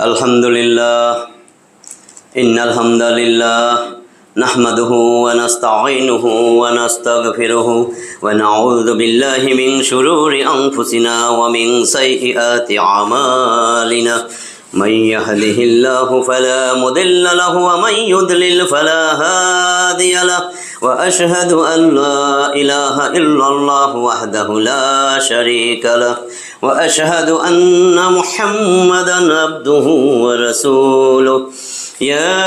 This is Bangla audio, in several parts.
আলহামদুলিল্লাহ ইন্নাল হামদালিল্লাহ নাহমাদুহু ওয়া নাস্তাঈনুহু ওয়া নাস্তাগফিরুহু ওয়া নাউযু বিল্লাহি মিন শুরুরি আনফুসিনা ওয়া মিন সাইয়্যাতি আমালিনা মান ইয়াহদিহিল্লাহু ফালা মুদিল্লা লাহু ওয়া মান ইউদ্লিল ফালা হাদিয়া লাহু ওয়া আশহাদু আন লা ইলাহা ইল্লাল্লাহু ওয়াহদাহু লা শারীকা লাহু ওয়া আশহাদু আন্না মুহাম্মাদান আবদুহু ওয়া রাসূলুহু يا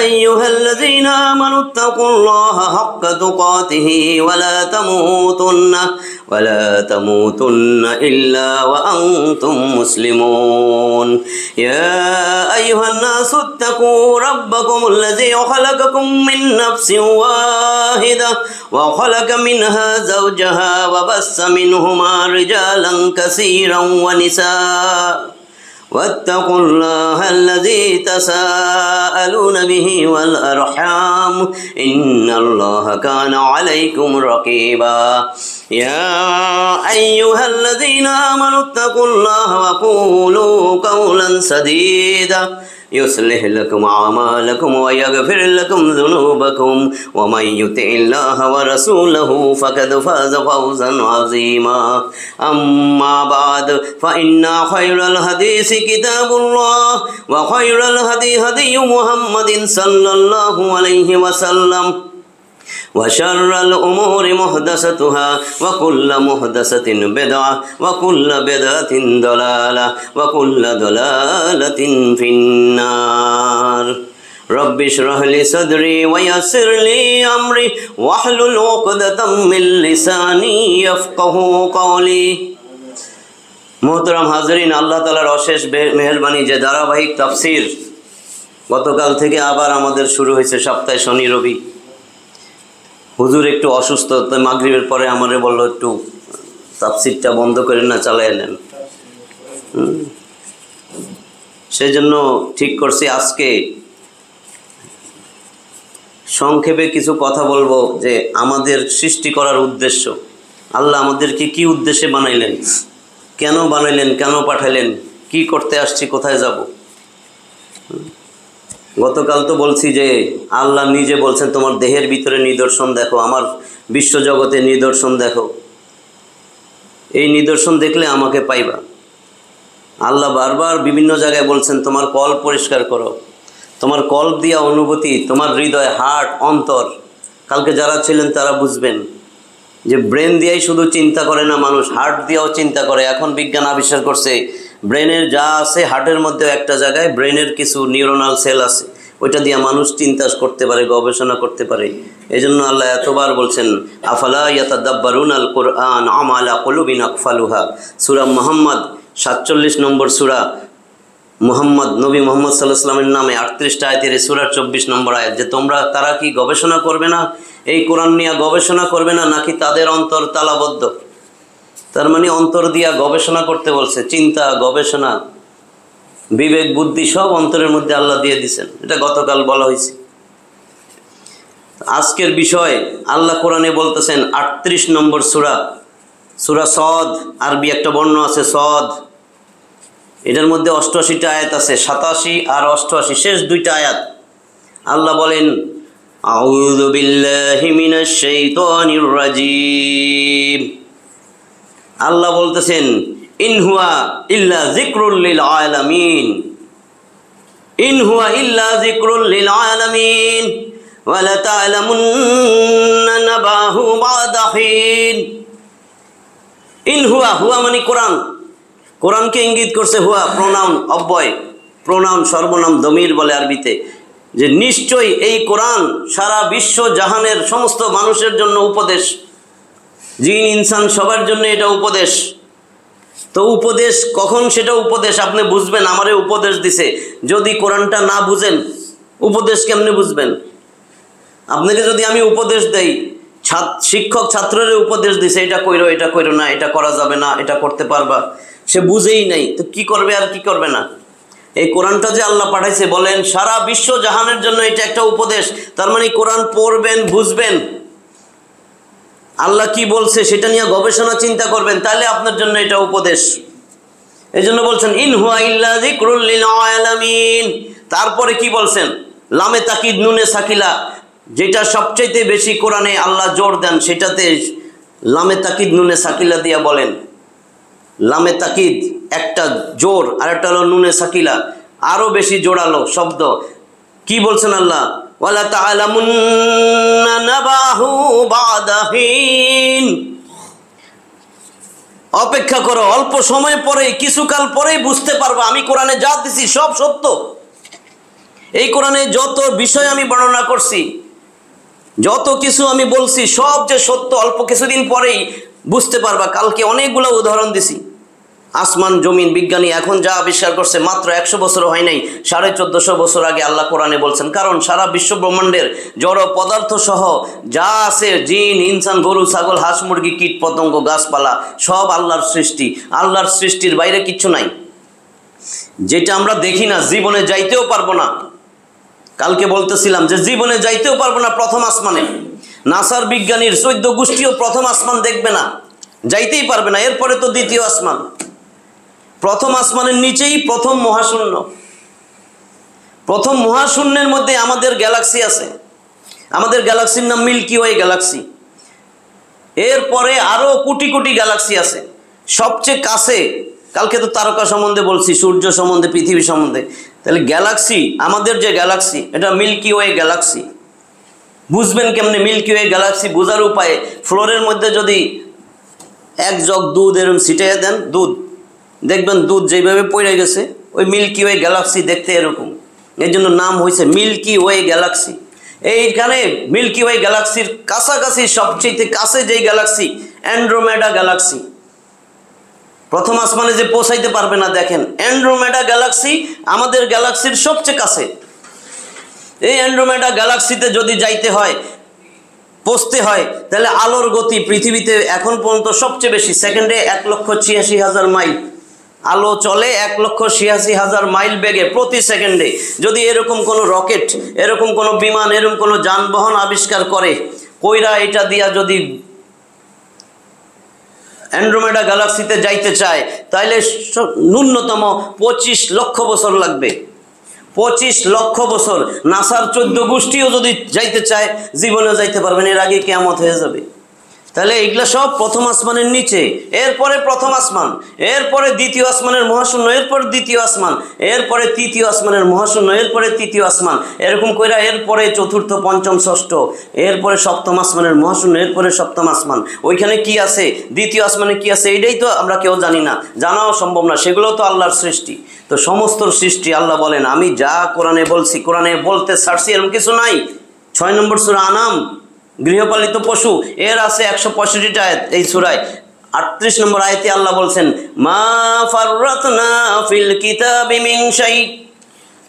أيها الذين آمنوا اتقوا الله حق تقاته ولا تموتن إلا وأنتم مسلمون يا أيها الناس اتقوا ربكم الذي خلقكم من نفس واحدة وخلق منها زوجها وبث منهما رجالا كثيرا ونساء واتقوا الله الذي تساءلون به والأرحام إن الله كان عليكم رقيبا يا أيها الذين آمنوا اتقوا الله وقولوا قولا سديدا يصلح لكم أعمالكم ويغفر لكم ذنوبكم ومن يطع الله ورسوله فقد فاز فوزا عظيما أما بعد فإن خير الحديث كتاب الله وخير الهدي هدي محمد صلى الله عليه وسلم وشر الأمور محدثاتها وكل محدثة بدعة وكل بدعة ضلالة وكل ضلالة في النار رب اشرح لي صدري ويسر لي أمري واحلل عقدة من لساني يفقهوا قولي মোহতরম হাজরিন, আল্লাহ তাআলার অশেষ মেহেরবানি যে ধারাবাহিক তাফসীর গতকাল থেকে আবার আমাদের শুরু হয়েছে সপ্তাহে শনি রবি। হুজুর একটু অসুস্থ, তাই মাগরিবের পরে আমারে বললো একটু তাফসীরটা বন্ধ করে না চালায় নেন। সেই জন্য ঠিক করছি আজকে সংক্ষেপে কিছু কথা বলবো যে আমাদের সৃষ্টি করার উদ্দেশ্য, আল্লাহ আমাদেরকে কি উদ্দেশ্যে বানাইলেন, কেন বানাইলেন, কেন পাঠাইলেন, কি করতে আসছি, কোথায় যাব। গতকাল তো বলছি যে আল্লাহ নিজে বলছেন তোমার দেহের ভিতরে নিদর্শন দেখো, আমার বিশ্বজগতে নিদর্শন দেখো, এই নিদর্শন দেখলে আমাকে পাইবা। আল্লাহ বারবার বিভিন্ন জায়গায় বলছেন তোমার কল পরিষ্কার করো, তোমার কল্প দিয়া অনুভূতি, তোমার হৃদয়, হার্ট, অন্তর। কালকে যারা ছিলেন তারা বুঝবেন যে ব্রেন দিয়েই শুধু চিন্তা করে না মানুষ, হার্ট দিয়েও চিন্তা করে। এখন বিজ্ঞান আবিষ্কার করছে ব্রেনের যা আছে হার্টের মধ্যে একটা জায়গায় ব্রেনের কিছু নিউরোনাল সেল আছে, ওইটা দিয়ে মানুষ চিন্তা করতে পারে, গবেষণা করতে পারে। এই জন্য আল্লাহ এতবার বলছেন আফালা ইয়াতাদাব্বারুনাল কুরআন আম আলা কুলুবিন আকফালুহা। সূরা মুহাম্মদ 47 নম্বর সূরা, মুহাম্মদ নবী মুহাম্মদ সাল্লাল্লাহু আলাইহি ওয়াসাল্লামের নামে 38টা আয়াতের সূরার 24 নম্বর আয়াত, যে তারা কি গবেষণা করবে না, এই কোরআন নিয়ে গবেষণা করবে না, নাকি তাদের অন্তর তালাবদ্ধ। তার মানে অন্তর দিয়া গবেষণা করতে বলছে, চিন্তা, গবেষণা, বিবেক, বুদ্ধি সব অন্তরের মধ্যে আল্লাহ দিয়ে দিয়েছেন। এটা গতকাল বলা হয়েছে। আজকের বিষয় আল্লাহ কোরআনে বলতেছেন 38 নম্বর সূরা, সূরা সদ, আরবি একটা বর্ণ আছে সদ, এটার মধ্যে 88টা আয়াত আছে, 87 আর 88, শেষ দুইটা আয়াত। আল্লাহ বলেন আউযু বিল্লাহি মিনাশ শাইতানির রাজীম। আল্লাহ বলতেছেন ইন হুয়া ইল্লা যিকরুল লিল আলামিন, ইন হুয়া ইল্লা যিকরুল লিল আলামিন ওয়া লা তা'লামুন্না নাবাহু বা'দা হিন। ইন হুয়া, হুয়া মানে কোরআন, কোরআনকে ইঙ্গিত করছে হুয়া, প্রোনাউন, অব্যয়, প্রোনাউন, সর্বনাম, দমির বলে আরবিতে, যে নিশ্চয়ই এই কোরআন সারা বিশ্ব জাহানের সমস্ত মানুষের জন্য উপদেশ, জিন ইনসান সবার জন্য এটা উপদেশ। তো উপদেশ কখন সেটা উপদেশ আপনি বুঝবেন, আমারে উপদেশ দিছে। যদি কোরআনটা না বুঝেন উপদেশ কেমনে বুঝবেন? আপনাকে যদি আমি উপদেশ দেই, শিক্ষক ছাত্রের উপদেশ দিছে এটা কইরো, এটা কইরো না, এটা করা যাবে না, এটা করতে পারবা, সে বুঝেই নাই, তো কি করবে আর কি করবে না। এই কোরআনটা যে আল্লাহ পাঠাইছে, বলেন সারা বিশ্ব জাহানের জন্য এটা একটা উপদেশ। তার মানে কোরআন পড়বেন, বুঝবেন, আল্লাহ কি বলছে সেটা নিয়ে গবেষণা চিন্তা করবেন, তাহলে আপনার জন্য এটা উপদেশ। এই জন্য বলছেন ইন হুয়া ইল্লা যিকরুল লিল আলামিন। তারপরে কি বলছেন? লামে তাকিদ নুনে সাকিলা, যেটা সবচাইতে বেশি কোরআনে আল্লাহ জোর দেন সেটাতে লামে তাকিদ নুনে সাকিলা দিয়া বলেন। লামে তাকিদ একটা জোর, আর একটা হলো নুনে সাকিলা, আরো বেশি জোরালো শব্দ। কি বলছেন আল্লাহ? ওয়ালা তা'লামুন্না নাবাহু বা'দা হিন। অপেক্ষা করো, অল্প সময় পরে, কিছুকাল পরেই বুঝতে পারবো আমি কোরআনে যা দিছি সব সত্য। এই কোরআনে যত বিষয় আমি বর্ণনা করছি, যত কিছু আমি বলছি সব যে সত্য, অল্প কিছুদিন পরেই বুঝতে পারবা। কালকে অনেকগুলো উদাহরণ দিছি। আসমান জমিন বিজ্ঞানী এখন যা আবিষ্কার করছে মাত্র 100 বছরও হয় নাই, 1450 বছর আগে আল্লাহ কোরআনে বলছেন। কারণ সারা বিশ্ব ব্রহ্মাণ্ডের জড় পদার্থ সহ যা আছে, জিন ইনসান গরু ছাগল হাঁস মুরগি কীট পতঙ্গ গাছপালা সব আল্লাহর সৃষ্টি। আল্লাহর সৃষ্টির বাইরে কিচ্ছু নাই, যেটা আমরা দেখি না, জীবনে যাইতেও পারবো না। কালকে বলতেছিলাম যে জীবনে যাইতেও পারবো না প্রথম আসমানে। নাসার বিজ্ঞানীর 14 গোষ্ঠীও প্রথম আসমান দেখবে না, যাইতেই পারবে না। এরপরে তো দ্বিতীয় আসমান, প্রথম আসমানের নিচেই প্রথম মহাশূন্য। প্রথম মহাশূন্যের মধ্যে আমাদের গ্যালাক্সি আছে। আমাদের গ্যালাক্সির নাম মিল্কি ওয়ে গ্যালাক্সি। এরপরে আরো কোটি কোটি গ্যালাক্সি আছে। সবচেয়ে কাছে, কালকে তো তারকা সম্বন্ধে বলছি, সূর্য সম্বন্ধে, পৃথিবী সম্বন্ধে। তাহলে গ্যালাক্সি, আমাদের যে গ্যালাক্সি এটা মিল্কি ওয়ে গ্যালাক্সি। বুঝবেন কেমনে মিল্কি ওয়ে গ্যালাক্সি? বোঝার উপায়ে, ফ্লোরের মধ্যে যদি 1 জগ দুধ এরকম ছিটিয়ে দেন, দুধ দেখবেন দুধ যেভাবে পড়ে গেছে, ওই মিল্কি ওয়ে গ্যালাক্সি দেখতে এরকম। এর জন্য নাম হয়েছে মিল্কি ওয়ে গ্যালাক্সি। এইখানে মিল্কি ওয়ে গ্যালাক্সির কাছাকাছি সবচেয়ে কাছে যেই গ্যালাক্সি, অ্যান্ড্রোমেডা গ্যালাক্সি। প্রথম আসমানে যে পৌঁছাইতে পারবে না, দেখেন অ্যান্ড্রোমেডা গ্যালাক্সি আমাদের গ্যালাক্সির সবচেয়ে কাছে। এই অ্যান্ড্রোমেডা গ্যালাক্সিতে যদি যাইতে হয়, পৌঁছতে হয়, তাহলে আলোর গতি পৃথিবীতে এখন পর্যন্ত সবচেয়ে বেশি, সেকেন্ডে 1,86,000 মাইল। আলো চলে 1,86,000 মাইল বেগে প্রতি সেকেন্ডে। যদি এরকম কোনো রকেট, এরকম কোনো বিমান, এরকম কোনো যানবাহন আবিষ্কার করে, কইরা এটা দিয়া যদি অ্যান্ড্রোমেডা গ্যালাক্সিতে যাইতে চায়, তাহলে ন্যূনতম 25 লক্ষ বছর লাগবে। 25 লক্ষ বছর। নাসার 14 গোষ্ঠীও যদি যাইতে চায়, জীবনে যাইতে পারবেন, এর আগে কিয়ামত হয়ে যাবে। তাহলে এগুলো সব প্রথম আসমানের নিচে। এরপরে প্রথম আসমান, এরপরে দ্বিতীয় আসমানের মহাশূন্য, এরপরে দ্বিতীয় আসমান, এরপরে তৃতীয় আসমানের মহাশূন্য, এরপরে তৃতীয় আসমান, এরকম কইরা এরপরে চতুর্থ পঞ্চম ষষ্ঠ, এরপরে সপ্তম আসমানের মহাশূন্য, এরপরে সপ্তম আসমান। ওইখানে কি আছে, দ্বিতীয় আসমানে কি আছে, এটাই তো আমরা কেউ জানি না, জানাও সম্ভব না। সেগুলো তো আল্লাহর সৃষ্টি। তো সমস্ত সৃষ্টি আল্লাহ বলেন আমি যা কোরআনে বলছি, কোরআনে বলতে ছাড়ছি এরকম কিছু নাই। 6 নম্বর সূরা আনাম, গৃহপালিত পশু, এর আছে 165টা আয়াত এই সূরায়। 38 নম্বর আয়াতে আল্লাহ বলছেন মা ফাররাতনা ফিল কিতাবি মিন শাই।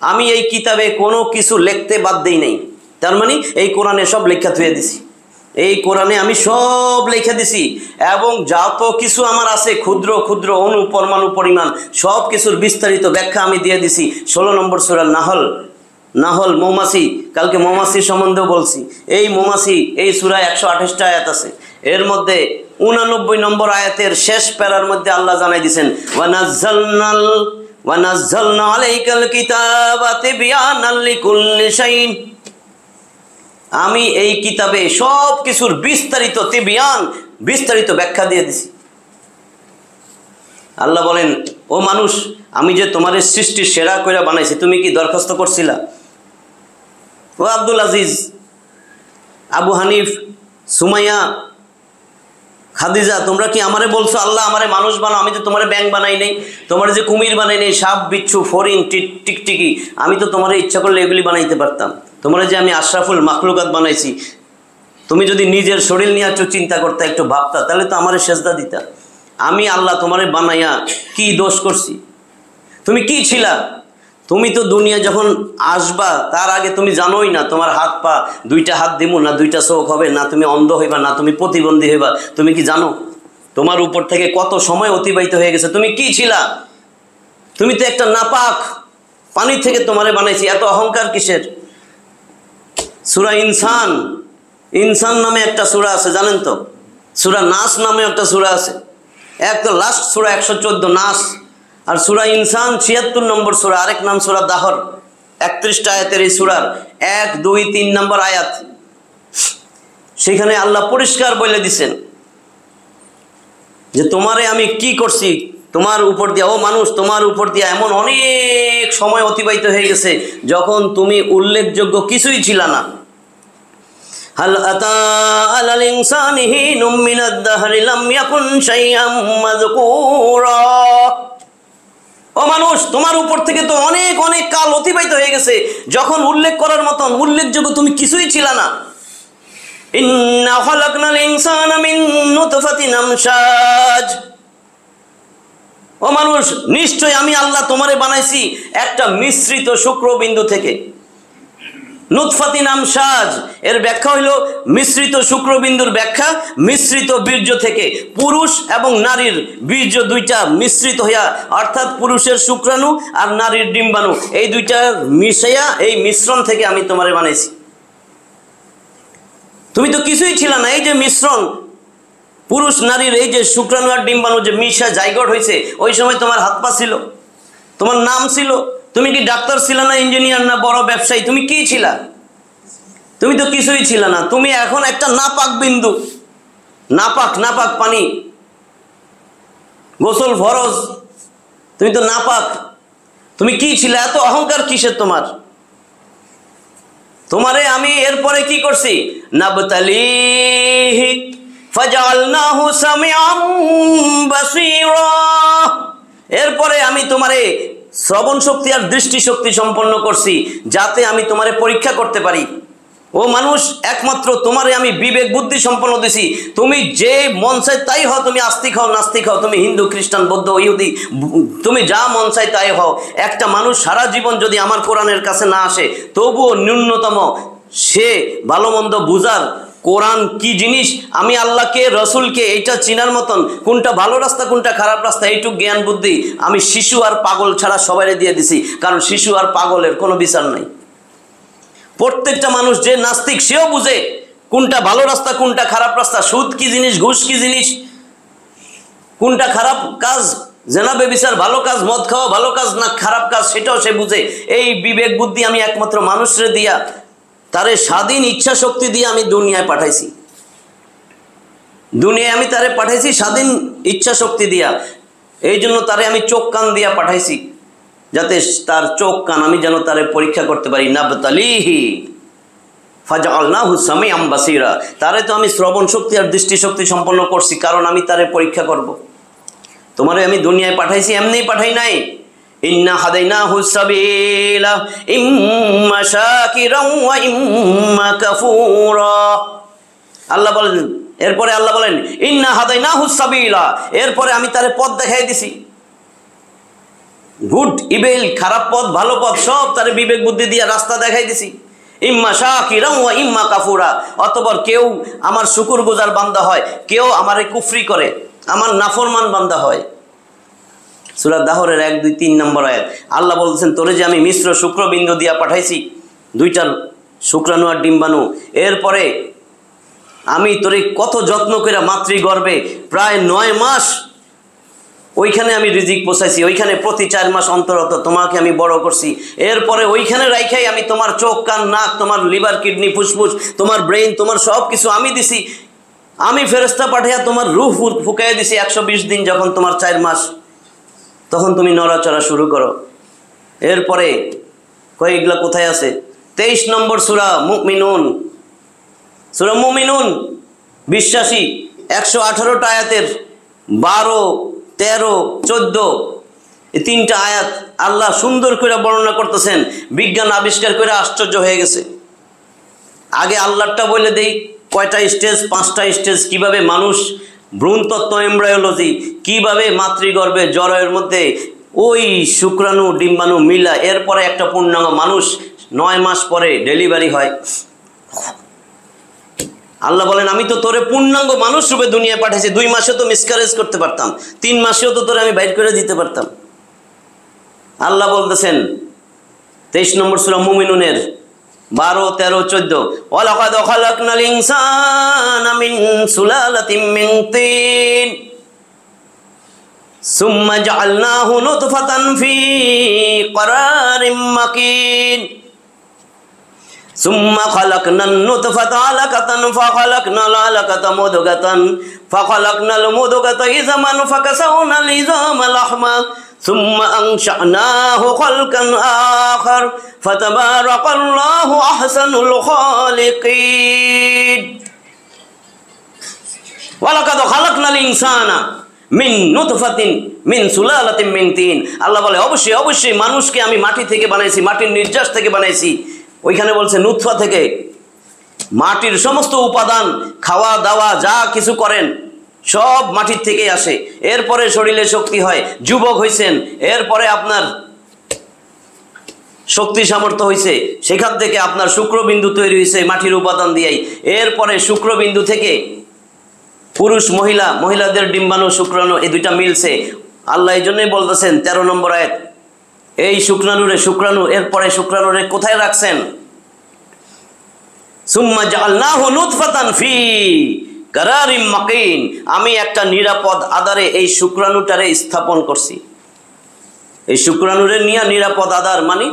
আমি এই কিতাবে কোনো কিছু লিখতে বাদ দেই নাই। তার মানে এই কোরআনে সব লেখা থুয়ে দিছি। এই কোরআনে আমি সব লিখে দিছি, এবং যত কিছু আমার আছে ক্ষুদ্র ক্ষুদ্র অণু পরমাণু পরিমাণ সব কিছুর বিস্তারিত ব্যাখ্যা আমি দিয়ে দিছি। 16 নম্বর সূরা নাহল, মৌমাছি, কালকে মৌমাছির সম্বন্ধেও বলছি। এই মৌমাছি এই সূরায় 128টা আয়াত আছে। এর মধ্যে 89 নম্বর আয়াতের শেষ প্যারার মধ্যে আল্লাহ জানাই দিয়েছেন ওয়ানাজ্জালনা আলাইকাল কিতাবা তিবয়ানাল লিকুল্লি শাইইন। আমি এই কিতাবে সব কিছুর বিস্তারিত বিস্তারিত ব্যাখ্যা দিয়ে দিছি। আল্লাহ বলেন ও মানুষ, আমি যে তোমার সৃষ্টির সেরা কইরা বানাইছি, তুমি কি দরখাস্ত করছিলা? ও আব্দুল আজিজ, আবু হানিফ, সুমাইয়া, খাদিজা, তোমরা কি আমারে বলছো আল্লাহ আমারে মানুষ বানাও? আমি তো তোমারে ব্যাঙ বানাই নাই, তোমার যে কুমির বানাই নাই, সাপ বিচ্ছু ফড়িং টিকটিকি, আমি তো তোমার ইচ্ছা করলে এগুলি বানাইতে পারতাম। তোমরা যে আমি আশরাফুল মাখলুকাত বানাইছি, তুমি যদি নিজের শরীর নিয়ে একটু চিন্তা করতে, একটু ভাবতা, তাহলে তো আমারে সেজদা দিতা। আমি আল্লাহ তোমারে বানাইয়া কি দোষ করছি? তুমি কি ছিলা? তুমি তো দুনিয়া যখন আসবা তার আগে তুমি জানোই না তোমার হাত পা, 2টা হাত দিমু না 2টা চোখ হবে, না তুমি অন্ধ হইবা, না তুমি প্রতিবন্ধী হইবা, তুমি কি জানো? তোমার উপর থেকে কত সময় অতিবাহিত হয়ে গেছে। তুমি কি ছিলা? তুমি তো একটা নাপাক, পানি থেকে তোমারে বানাইছি, এত অহংকার কিসের? সূরা ইনসান নামে একটা সূরা আছে, জানেন তো? সূরা নাস নামে একটা সূরা আছে, একটা লাস্ট সূরা 114 নাস। আর সূরা ইনসান 76 নম্বর সূরা, আরেক নাম সূরা দাহর, 31টা আয়াতের এই সূরার 1, 2, 3 নম্বর আয়াত। সেখানে আল্লাহ পরিষ্কার বলে দিছেন যে তোমারে আমি কি করছি, তোমার উপর দিয়া, ও মানুষ, তোমার উপর দিয়া এমন অনেক সময় অতিবাহিত হয়ে গেছে যখন তুমি উল্লেখযোগ্য কিছুই ছিল না। হাল আতা আলাল ইনসানি হিনুম মিনাদ দাহরি লাম ইয়াকুন শাইআম মাযকুরা। ও মানুষ, তোমার উপর থেকে তো অনেক অনেক কাল অতিবাহিত হয়ে গেছে যখন উল্লেখ করার মতন উল্লেখযোগ্য তুমি কিছুই ছিল না। ইন্না খালাকনাল ইনসানা মিন নুতফাতিন আমশাজ। ও মানুষ, নিশ্চয় আমি আল্লাহ তোমারে বানাইছি একটা মিশ্রিত শুক্রবিন্দু থেকে। নুতফাতিন আমশাজ এর ব্যাখ্যা হইল মিশ্রিত শুক্রবিন্দুর ব্যাখ্যা মিশ্রিত বীর্য থেকে। পুরুষ এবং নারীর বীর্য দুইটা মিশ্রিত হইয়া, অর্থাৎ পুরুষের শুক্রাণু আর নারীর ডিম্বাণু, এই দুইটা মিশাইয়া এই মিশ্রণ থেকে আমি তোমারে বানাইছি। তুমি তো কিছুই ছিল না, এই যে মিশ্রণ পুরুষ নারীর, এই যে শুক্রাণু আর ডিম্বাণু যে মিশা জাইগোট হয়েছে, ওই সময় তোমার হাত পা ছিল, তোমার নাম ছিল। তুমি কি ডাক্তার ছিল না, ইঞ্জিনিয়ার না বড় ব্যবসায়ী? তুমি কি ছিলা? তুমি তো কিছুই ছিল না। তুমি এখন একটা নাপাক বিন্দু, নাপাক পানি, গোসল ফরজ, তুমি তো নাপাক। তুমি কি ছিল? এত অহংকার কিসের তোমার? তোমারে আমি এরপরে কি করছি? নাবতালিহি ফাজআলনাহু সামিআম বাসীরা। এরপরে আমি তোমারে শ্রবণ শক্তি আর দৃষ্টি শক্তি সম্পন্ন করছি যাতে আমি তোমারে পরীক্ষা করতে পারি। ও মানুষ, একমাত্র তোমারে আমি বিবেক বুদ্ধি সম্পন্ন দিছি। তুমি যে মন চাই তাই হও, তুমি আস্তিক হও নাস্তিক হও, তুমি হিন্দু খ্রিস্টান বৌদ্ধ ইহুদি, তুমি যা মন চাই তাই হও। একটা মানুষ সারা জীবন যদি আমার কোরআনের কাছে না আসে, তবুও ন্যূনতম সে ভালো মন্দ বুঝার, কোরআন কি জিনিস, আমি আল্লাহকে রসুলকে এইটা চিনার মতন, কোনটা ভালো রাস্তা কোনটা খারাপ রাস্তা, এইটুক জ্ঞান বুদ্ধি আমি শিশু আর পাগল ছাড়া সবাইরে দিয়ে দিছি। কারণ শিশু আর পাগলের কোনো বিচার নাই। প্রত্যেকটা মানুষ যে নাস্তিক সেও বুঝে কোনটা ভালো রাস্তা কোনটা খারাপ রাস্তা, সুদ কি জিনিস, ঘুষ কি জিনিস, কোনটা খারাপ কাজ, জেনা বেবিচার ভালো কাজ, মদ খাওয়া ভালো কাজ না খারাপ কাজ, সেটাও সে বুঝে। এই বিবেক বুদ্ধি আমি একমাত্র মানুষরে দিয়া, তারে স্বাধীন ইচ্ছা শক্তি দিয়ে আমি দুনিয়ায় পাঠাইছি। দুনিয়ায় আমি তারে পাঠাইছি স্বাধীন ইচ্ছা শক্তি দিয়া। এই জন্য তারে আমি চোখ কান দিয়া পাঠাইছি, যাতে তার চোখ কান আমি যেন তারে পরীক্ষা করতে পারি। নাবতালিহি ফাজআলনাহু সামিআম বাসীরা। তারে তো আমি শ্রবণ শক্তি আর দৃষ্টি শক্তি সম্পন্ন করছি, কারণ আমি তারে পরীক্ষা করব। তোমারে আমি দুনিয়ায় পাঠাইছি, এমনিই পাঠাই নাই। ইন্না হাদাইনাহু সাবিলা ইম্মা শাকিরাও ওয়া ইম্মা কাফুরা। আল্লাহ বলেন, এরপরে আল্লাহ বলেন ইন্না হাদাইনাহু সাবিলা, এরপরে আমি তারে পথ দেখাই দিছি। গুড ইভিল, খারাপ পথ ভালো পথ সব তারে বিবেক বুদ্ধি দিয়ে রাস্তা দেখাই দিছি। ইম্মা শাকিরাও ওয়া ইম্মা কাফুরা, অতঃপর কেউ আমার শুকরগুজার বান্দা হয়, কেউ আমারে কুফরি করে, আমার নাফরমান বান্দা হয়। সূরা দাহরের 1, 2, 3 নম্বর আয়াত। আল্লাহ বলছেন, তোরে যে আমি মিশ্র শুক্রবিন্দু দিয়া পাঠাইছি, দুইটার শুক্রাণু আর ডিম্বাণু, এরপরে আমি তোরে কত যত্ন করে মাতৃগর্ভে প্রায় 9 মাস ওইখানে আমি রিজিক পৌঁছাইছি, ওইখানে প্রতি 4 মাস অন্তরত তোমাকে আমি বড় করছি। এরপরে ওইখানে রাইখাই আমি তোমার চোখ কান নাক, তোমার লিভার কিডনি ফুসফুস, তোমার ব্রেইন, তোমার সব কিছু আমি দিছি। আমি ফেরেশতা পাঠাইয়া তোমার রূহ ফুকাইয়া দিছি 120 দিন। যখন তোমার 4 মাস, তখন তুমি নড়াচড়া শুরু করো। এরপরে কয়েকগুলা কোথায় আছে? 23 নম্বর সূরা মুমিনুন। সূরা মুমিনুন বিশ্বাসী 118টা আয়াতের 12, 13, 14 এই 3টা আয়াত আল্লাহ সুন্দর করে বর্ণনা করতেছেন। বিজ্ঞান আবিষ্কার করে আশ্চর্য হয়ে গেছে। আগে আল্লাহটা বলে দেই, কয়টা স্টেজ? 5টা স্টেজ। কিভাবে মানুষ, ভ্রূণতত্ত্ব, এমব্রায়োলজি, কিভাবে মাতৃগর্ভে জরায়ুর মধ্যে ওই শুক্রাণু ডিম্বাণু মিলা, এরপরে একটা পূর্ণাঙ্গ মানুষ 9 মাস পরে ডেলিভারি হয়। আল্লাহ বলেন, আমি তো তোরে পূর্ণাঙ্গ মানুষ রূপে দুনিয়ায় পাঠাইছি। 2 মাসে তো মিসক্যারেজ করতে পারতাম, 3 মাসেও তো তোরে আমি বাইর করে দিতে পারতাম। আল্লাহ বলতেছেন 23 নম্বর সূরা মুমিনুনের 12, 13, 14 ওয়ালাকাদ খালাকনাল ইনসানা মিন সুলালাতিন মিন তিন সুম্মা জাআলনাহু নুতফাতান ফি ক্বারারিম মাকিন সুম্মা খালাকনান নুতফাতা আলাকাতান ফাখালাকনাল আলাকাতা মুদগাতান ফাখালাকনাল মুদগাতা ইযামান ফাকাসাওনাল ইযামা লাহমা সুম্মা আনশা'নাহু খালকান আখার ফাতাবারাকাল্লাহু আহসানুল খালিকিন। ওয়ালাকাদ খালাকনাল ইনসানা মিন নুতফাতিন মিন সুলালাতিন মিন তিন। আল্লাহ বলে অবশ্যই অবশ্যই মানুষকে আমি মাটি থেকে বানাইছি, মাটির নির্যাস থেকে বানাইছি। ওইখানে বলছে নুতফা থেকে। মাটির সমস্ত উপাদান, খাওয়া দাওয়া যা কিছু করেন সব মাটির থেকেই আসে। এরপরে শরীরে শক্তি হয়, যুবক হয়েছেন, এরপরে আপনার শক্তি সামর্থ্য হয়েছে, সেখান থেকে আপনার শুক্রবিন্দু তৈরি হয়েছে মাটির উপাদান দিয়েই। এরপরে শুক্রবিন্দু থেকে পুরুষ মহিলা, মহিলাদের ডিম্বাণু শুক্রাণু এই দুইটা মিলছে। আল্লাহ এই জন্যই বলতেছেন 13 নম্বর আয়াত, এই শুক্রাণু এরপরে শুক্রাণুরে কোথায় রাখছেন? সুম্মা জাআলনাহু নুতফাতান ফি ক্বারারিম মাকিন। আমি একটা নিরাপদ আধারে এই শুক্রাণুটারে স্থাপন করছি। এই শুক্রাণুরে নিয়ে নিরাপদ আধার মানে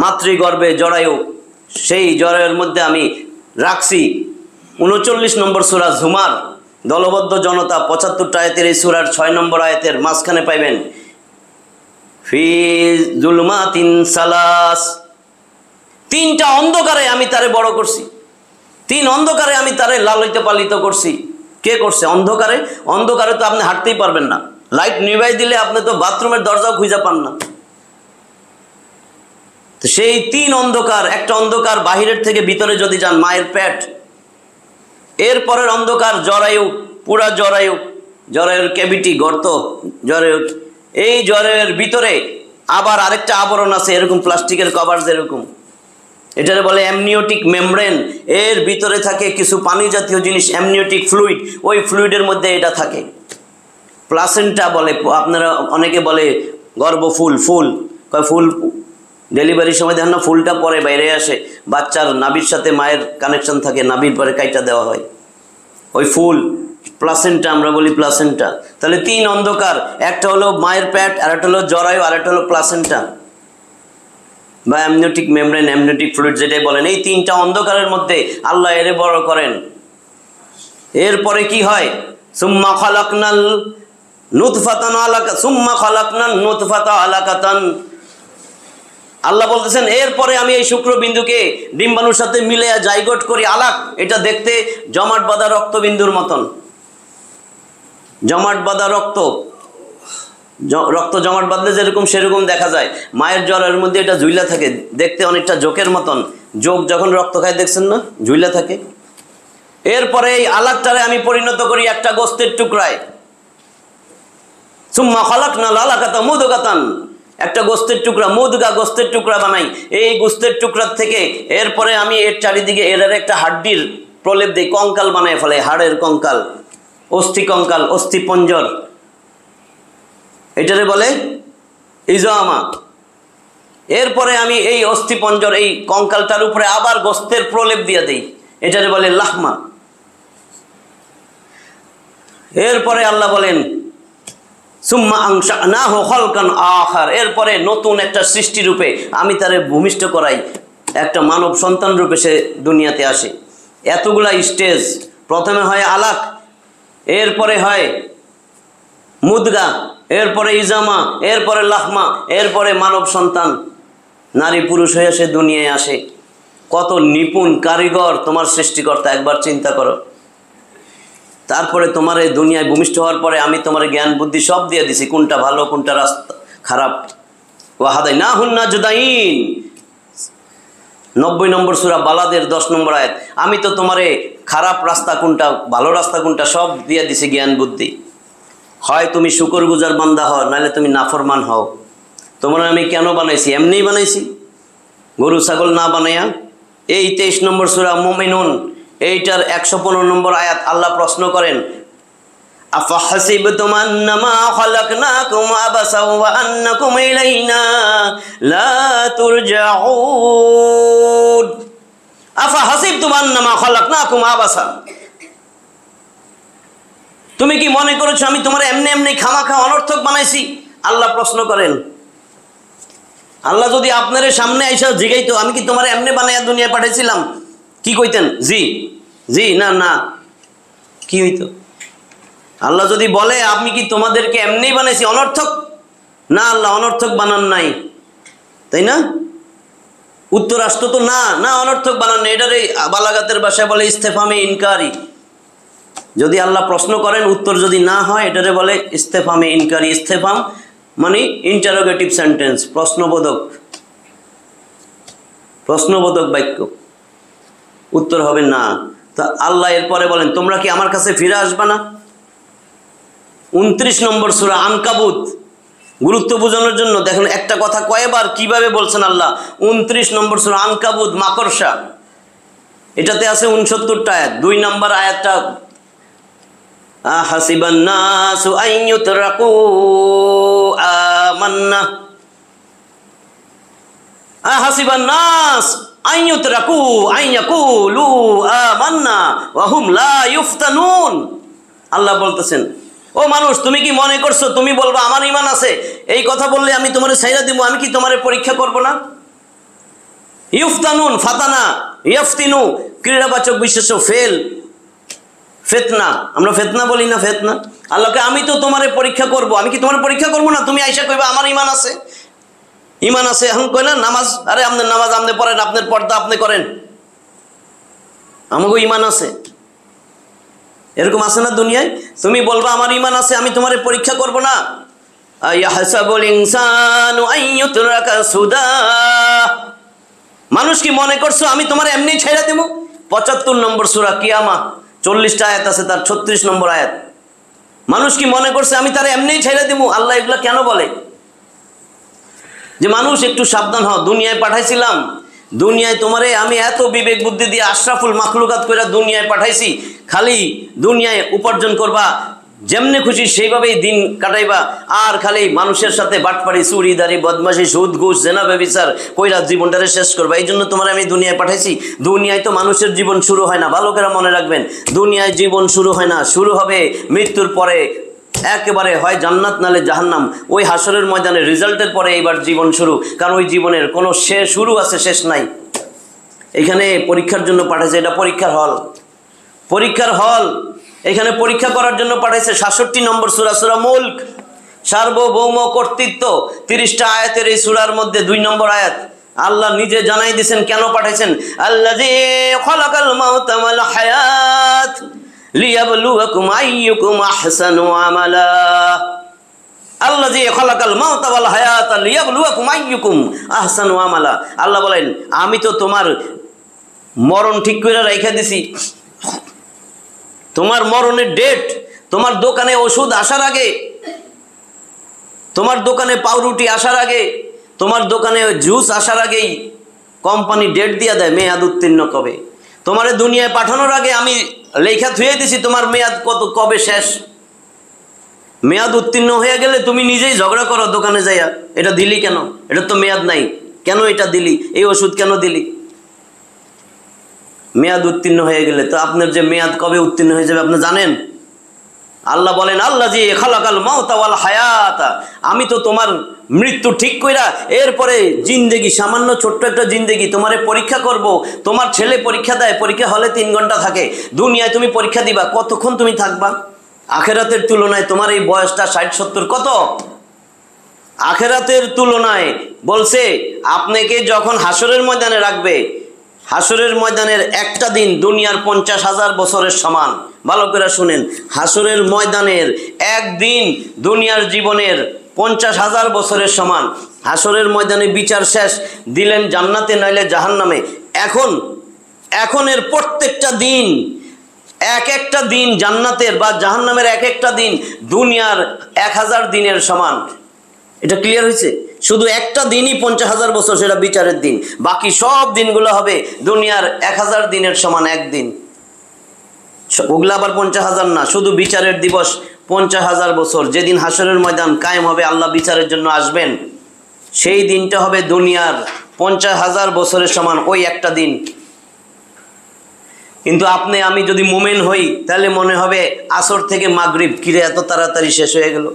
মাতৃগর্ভে জরায়ু, সেই জরায়ুর মধ্যে আমি রাখছি। 39 নম্বর সূরা জুমার দলবদ্ধ জনতা 75 আয়াতের এই সূরার 6 নম্বর আয়াতের মাঝখানে পাইবেন ফি যুলমাতিন সালাস। 3টা অন্ধকারে আমি তারে বড় করছি, 3 অন্ধকারে আমি তারে লালিত পালিত করছি। কে করছে? অন্ধকারে। অন্ধকারে তো আপনি হাঁটতেই পারবেন না, লাইট নিভাই দিলে আপনি তো বাথরুমের দরজাও খুঁজে পান না। তো সেই 3 অন্ধকার, একটা অন্ধকার বাহিরের থেকে ভিতরে যদি যান মায়ের পেট, এরপরের অন্ধকার জরায়ু, পুরা জরায়ুর ক্যাভিটি, গর্ত, জরায়ু, এই জরায়ুর ভিতরে আবার আরেকটা আবরণ আছে এরকম প্লাস্টিকের কভার যেরকম, এটারে বলে অ্যামনিওটিক মেমব্রেন। এর ভিতরে থাকে কিছু পানি জাতীয় জিনিস, অ্যামনিওটিক ফ্লুইড, ওই ফ্লুইডের মধ্যে এটা থাকে। প্লাসেন্টা বলে, আপনারা অনেকে বলে গর্ভফুল, ফুল কয় ফুল, ডেলিভারির সময় দেখেন না ফুলটা পরে বাইরে আসে, বাচ্চার নাভির সাথে মায়ের কানেকশন থাকে, নাভির পরে কাইটা দেওয়া হয়, ওই ফুল প্লাসেন্টা আমরা বলি প্লাসেন্টা। তাহলে 3 অন্ধকার, একটা হলো মায়ের পেট, আর একটা হলো জরায়ু, আর একটা হলো প্লাসেন্টা বা অ্যামনিওটিক মেমব্রেন, অ্যামনিওটিক ফ্লুইড যেটাই বলেন। এই 3টা অন্ধকারের মধ্যে আল্লাহ এরে বড় করেন। এরপরে কি হয়? সুম্মা খালাকনাল নুতফাতান আলাকা সুম্মা খালাকনান নুতফাতা আলাকাতান। আল্লাহ বলতেছেন এরপরে আমি এই শুক্রবিন্দুকে ডিম্বাণুর সাথে মিলে জাইগোট করি। আলাক, এটা দেখতে জমাট বাঁধা রক্তবিন্দুর মতন, জমাট বাঁধা রক্ত জমাট বাঁধলে যেরকম সেরকম দেখা যায়। মায়ের জ্বরের মধ্যে এটা ঝুইলা থাকে, দেখতে অনেকটা জোকের মতন। জোক যখন রক্ত খায় দেখছেন না, ঝুইলা থাকে। এরপরে এই আলাকটারে আমি পরিণত করি একটা গোস্তের টুকরায়। সুম্মা খালাকনাল আলাকাতা মুদগাতান, একটা গোস্তের টুকরা, মুদগা গোস্তের টুকরা বানাই। এই গোস্তের টুকরার থেকে এরপরে আমি এর চারিদিকে এর একটা হাড্ডির প্রলেপ দিই, কঙ্কাল বানায় ফেলে, হাড়ের কঙ্কাল, অস্থি কঙ্কাল, অস্থি পঞ্জর, এটারে বলে ইজামা। এরপরে আমি এই অস্থি পঞ্জর, এই কঙ্কালটার উপরে আবার গোস্তের প্রলেপ দিয়ে দিই, এটারে বলে লাহমা। এরপরে আল্লাহ বলেন সুম্মা আনশা'নাহু খালকান আখার, এরপরে নতুন একটা সৃষ্টি রূপে আমি তারে ভূমিষ্ঠ করাই, একটা মানব সন্তান রূপে সে দুনিয়াতে আসে। এতগুলা স্টেজ, প্রথমে হয় আলাক, এরপরে হয় মুদগা, এরপরে ইজামা, এরপরে লাহমা, এরপরে মানব সন্তান, নারী পুরুষ হয়ে সে দুনিয়ায় আসে। কত নিপুণ কারিগর তোমার সৃষ্টিকর্তা, একবার চিন্তা করো। তারপরে তোমার এই দুনিয়ায় ভূমিষ্ঠ হওয়ার পরে আমি তোমার জ্ঞান বুদ্ধি সব দিয়ে দিছি, কোনটা ভালো কোনটা রাস্তা খারাপ। ওয়াহাদাইনাহুন নাজদাইন, 90 নম্বর সূরা বালাদের 10 নম্বর আয়াত। আমি তো তোমারে খারাপ রাস্তা কোনটা ভালো রাস্তা কোনটা সব দিয়ে দিছি জ্ঞান বুদ্ধি। হয় তুমি শুকরগুজার বান্দা হও, নাহলে তুমি নাফরমান হও। তোমার আমি কেন বানাইছি? এমনিই বানাইছি, গরু ছাগল না বানাইয়া। এই 23 নম্বর সূরা মুমিনুন, এইটার 115 নম্বর আয়াত আল্লাহ প্রশ্ন করেন, আফাহাসিবতুম আন্নামা খালাকনাকুম আবাসাও ওয়া আন্নাকুম ইলাইনা লা তুরজাউন। আফা হাসিবতুম আন্নামা খালাকনাকুম আবাসা, তুমি কি মনে করেছো আমি তোমার এমনি এমনি খামাখা অনর্থক বানাইছি? আল্লাহ প্রশ্ন করেন। আল্লাহ যদি আপনার সামনে আইসা জিগাইতো আমি কি তোমার এমনি বানাইয়া দুনিয়ায় পাঠাইছিলাম, কি কইতেন? জি জি, না না, কি হইতো? আল্লাহ যদি বলে আমি কি তোমাদেরকে এমনি বানাইছি অনর্থক? না, আল্লাহ অনর্থক বানান নাই, তাই না? উত্তর আসতো তো না না, অনর্থক বানান নাই। এটারে বালাগাতের ভাষায় বলে ইস্তেফামে ইনকারি। যদি আল্লাহ প্রশ্ন করেন উত্তর যদি না হয় এটারে বলে ইস্তেফামে ইনকারি। ইস্তেফাম মানে ইন্টারোগেটিভ সেন্টেন্স, প্রশ্নবোধক বাক্য, উত্তর হবে না। তা আল্লাহ এরপরে বলেন তোমরা কি আমার কাছে ফিরে আসবে না? 29 নম্বর সূরা আনকাবুত। গুরুত্ব বোঝানোর জন্য দেখেন একটা কথা কয়বার কিভাবে বলছেন আল্লাহ। 29 নম্বর সূরা আনকাবুত, মাকড়সা, এটাতে আছে 69টা আয়াত। 2 নম্বর আয়াতটা আহাসিবান নাসু আইয়ুতরাকু আমান্না, আহাসিবান নাস আইয়ুতরাকু আইয়াকুলু আমান্না ওয়া হুম লা ইফতানুন। আল্লাহ বলতেছেন ও মানুষ, তুমি কি মনে করছো তুমি বলবা আমার ঈমান আছে, এই কথা বললে আমি তোমারে ছাইরা দিব? আমি কি তোমারে পরীক্ষা করব না? ইফতানুন, ফাতানা, ইয়াফতিনু, ক্রীড়াবাচক বিশেষ্য ফেল, ফিতনা, আমরা ফিতনা বলি না, ফিতনা। আল্লাহকে আমি তো তোমারে পরীক্ষা করব, আমি কি তোমার পরীক্ষা করব না? তুমি আইসা কইবা আমার ঈমান আছে, ঈমান আছে। এখন কই না নামাজ, আরে আপনার নামাজ আপনি পড়েন, আপনার পর্দা আপনি করেন, আমাকে ঈমান আছে, এরকম আছে না দুনিয়ায়? তুমি বলবা আমার ঈমান আছে, আমি তোমারে পরীক্ষা করব না। আয়াহসাবুল ইনসানু আইয়ুতরাকা সুদা, মানুষ কি মনে করছো আমি তোমার এমনি ছেড়ে দেব? 75 নম্বর সূরা কিয়ামা, 40টা আয়াত আছে, তার 36 নম্বর আয়াত। মানুষ কি মনে করছে আমি তার এমনি ছেড়ে দেব? আল্লাহ এগুলা কেন বলে? যে মানুষ একটু সাবধান হও, দুনিয়ায় পাঠাইছিলাম, দুনিয়ায় তোমারে আমি এত বিবেক বুদ্ধি দিয়ে আশরাফুল মাখলুকাত কইরা দুনিয়ায় পাঠাইছি, খালি দুনিয়ায় উপার্জন করবা, যেমনে খুশি সেইভাবেই দিন কাটাইবা, আর খালি মানুষের সাথে বাটপাড়ি, চুরিদারি, বদমাশি, সুদ, ঘুষ, জেনা, ব্যভিচার কইরা জীবনটারে শেষ করবা। এই জন্য তোমার আমি দুনিয়ায় পাঠাইছি। দুনিয়ায় তো মানুষের জীবন শুরু হয় না, ভালো করে মনে রাখবেন। দুনিয়ায় জীবন শুরু হয় না, শুরু হবে মৃত্যুর পরে, একেবারে হয় জান্নাত নালে জাহান্নাম। ওই হাসরের ময়দানে রেজাল্টের পরে এইবার জীবন শুরু, কারণ ওই জীবনের কোনো শুরু আছে, শেষ নাই। এখানে পরীক্ষার জন্য পাঠাইছে, এটা পরীক্ষার হল, পরীক্ষার হল। এখানে পরীক্ষা করার জন্য পাঠাইছে। 66 নম্বর সূরা, সূরা মুলক, সার্বভৌম কর্তৃত্ব। 30টা আয়াতের এই সূরার মধ্যে 2 নম্বর আয়াত আল্লাহ নিজে জানাই দিয়েছেন কেন পাঠাইছেন। আল্লাযী খালাকাল মাউতা ওয়াল হায়াত লিয়াবলুয়াকুম আইয়ুকুম আহসানু আমালা। আল্লাযী খালাকাল মাউতা ওয়াল হায়াত লিয়াবলুয়াকুম আইয়ুকুম আহসানু আমালা। আল্লাহ বলেন আমি তো তোমার মরণ ঠিক করে রাইখা দিছি। তোমার মরণের ডেট তোমার দোকানে ওষুধ আসার আগে, তোমার দোকানে পাউরুটি আসার আগে, তোমার দোকানে জুস আসার আগেই কোম্পানি ডেট দিয়ে দেয় মেয়াদ উত্তীর্ণ কবে। তোমার দুনিয়ায় পাঠানোর আগে আমি লেখা থুয়ে দিছি তোমার মেয়াদ কবে শেষ। মেয়াদ উত্তীর্ণ হয়ে গেলে তুমি নিজেই ঝগড়া করো দোকানে যাইয়া, এটা দিলি কেন, এটা তো মেয়াদ নাই, কেন এটা দিলি, এই ওষুধ কেন দিলি। মেয়াদ উত্তীর্ণ হয়ে গেলে তো আপনার যে মেয়াদ কবে উত্তীর্ণ হয়ে যাবে আপনি জানেন। আল্লাহ বলেন আল্লাযী খালাকাল মাউতা ওয়াল হায়াতা, আমি তো তোমার মৃত্যু ঠিক কইরা এরপরে জিন্দেগি, সামান্য ছোট্ট একটা জিন্দেগি তোমারে পরীক্ষা করব। তোমার ছেলে পরীক্ষা দেয়, পরীক্ষা হলে 3 ঘন্টা থাকে। দুনিয়ায় তুমি পরীক্ষা দিবা, কতক্ষণ তুমি থাকবা? আখেরাতের তুলনায় তোমার এই বয়সটা 60-70 কত? আখেরাতের তুলনায় বলছে আপনাকে যখন হাসরের ময়দানে রাখবে, হাসরের ময়দানের একটা দিন দুনিয়ার 50,000 বছরের সমান। ভালো করে শুনেন, হাসরের ময়দানের একদিন দুনিয়ার জীবনের 50,000 বছরের সমান। হাসরের ময়দানে বিচার শেষ, দিলেন জান্নাতে নইলে জাহান্নামে। এখন এর প্রত্যেকটা দিন, এক একটা দিন জান্নাতের বা জাহান্নামের এক একটা দিন দুনিয়ার 1000 দিনের সমান। এটা ক্লিয়ার হয়েছে? শুধু একটা দিনই 50,000 বছর, সেটা বিচারের দিন। বাকি সব দিনগুলো হবে দুনিয়ার 1000 দিনের সমান একদিন। ওগুলো আবার 50,000 না, শুধু বিচারের দিবস 50,000 বছর। যেদিন হাসরের ময়দান কায়েম হবে, আল্লাহ বিচারের জন্য আসবেন, সেই দিনটা হবে দুনিয়ার 50,000 বছরের সমান। ওই একটা দিন কিন্তু আপনি আমি যদি মোমেন হই তাহলে মনে হবে আসর থেকে মাগরিব কিরে এত তাড়াতাড়ি শেষ হয়ে গেল।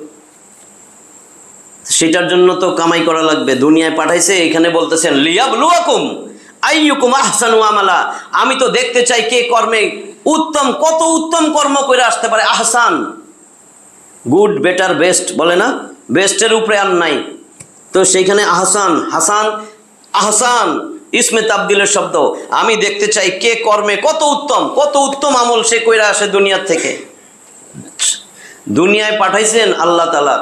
সেটার জন্য তো কামাই করা লাগবে। দুনিয়ায় পাঠাইছে, এখানে বলতেছেন লিয়াবলুয়াকুম আইয়ুকুম আহসানু আমালা, আমি তো দেখতে চাই কে কর্মে উত্তম, কত উত্তম কর্ম করে আসতে পারে। আহসান, গুড, বেটার, বেস্ট বলে না, বেস্টের উপরে আর নাই। তো সেইখানে আহসান, হাসান, আহসান ইসমে তাবদিলের শব্দ। আমি দেখতে চাই কে কর্মে কত উত্তম আমল সে কইরা আসে দুনিয়ার থেকে। দুনিয়ায় পাঠাইছেন আল্লাহ তাআলা,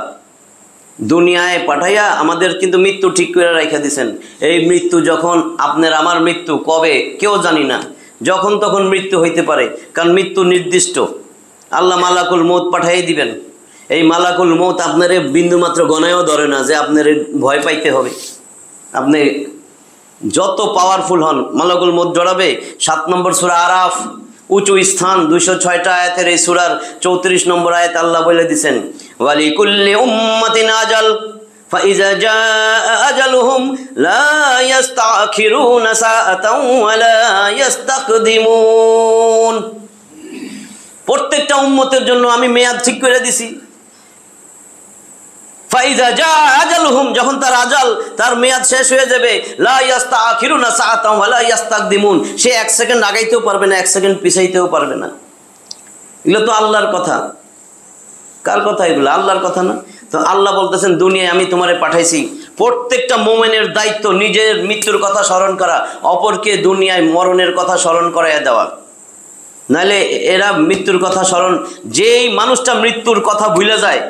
দুনিয়ায় পাঠাইয়া আমাদের কিন্তু মৃত্যু ঠিক করে রাখা দিয়েছেন। এই মৃত্যু যখন আপনার আমার মৃত্যু কবে কেউ জানি না, যখন তখন মৃত্যু হইতে পারে, কারণ মৃত্যু নির্দিষ্ট। আল্লাহ মালাকুল মৌত পাঠাই দিবেন। এই মালাকুল মৌত আপনার বিন্দুমাত্র গণায়ও ধরে না যে আপনার ভয় পাইতে হবে। আপনি যত পাওয়ারফুল হন, মালাকুল মৌত জড়াবে। 7 নম্বর সূরা আরাফ, উঁচু স্থান, 206টা আয়াতের এই সূরার 34 নম্বর আয়াত আল্লাহ বলে দিয়েছেন ওয়ালিকুল্লি উম্মাতিন আজাল ফাইজা জাআ আজালুহুম লা ইস্তাখিরুনা সাআতাও ওয়া লা ইস্তাকদিমুন। প্রত্যেকটা উম্মতের জন্য আমি মেয়াদ ঠিক করে দিছি। ফাইজা জাআ আজালুহুম, যখন তার আজাল, তার মেয়াদ শেষ হয়ে যাবে, লা ইস্তাখিরুনা সাআতাও ওয়া লা ইস্তাকদিমুন, সে 1 সেকেন্ড আগাইতেও পারবে না, 1 সেকেন্ড পিছাইতেও পারবে না। এগুলো তো আল্লাহর কথা। কার কথা এগুলো? আল্লাহর কথা না? তো আল্লাহ বলতেছেন দুনিয়ায় আমি তোমারে পাঠাইছি। প্রত্যেকটা মোমেনের দায়িত্ব নিজের মৃত্যুর কথা স্মরণ করা, অপরকে দুনিয়ায় মরণের কথা স্মরণ করাইয়া দেওয়া। নাহলে এরা মৃত্যুর কথা স্মরণ, যেই মানুষটা মৃত্যুর কথা ভুলে যায়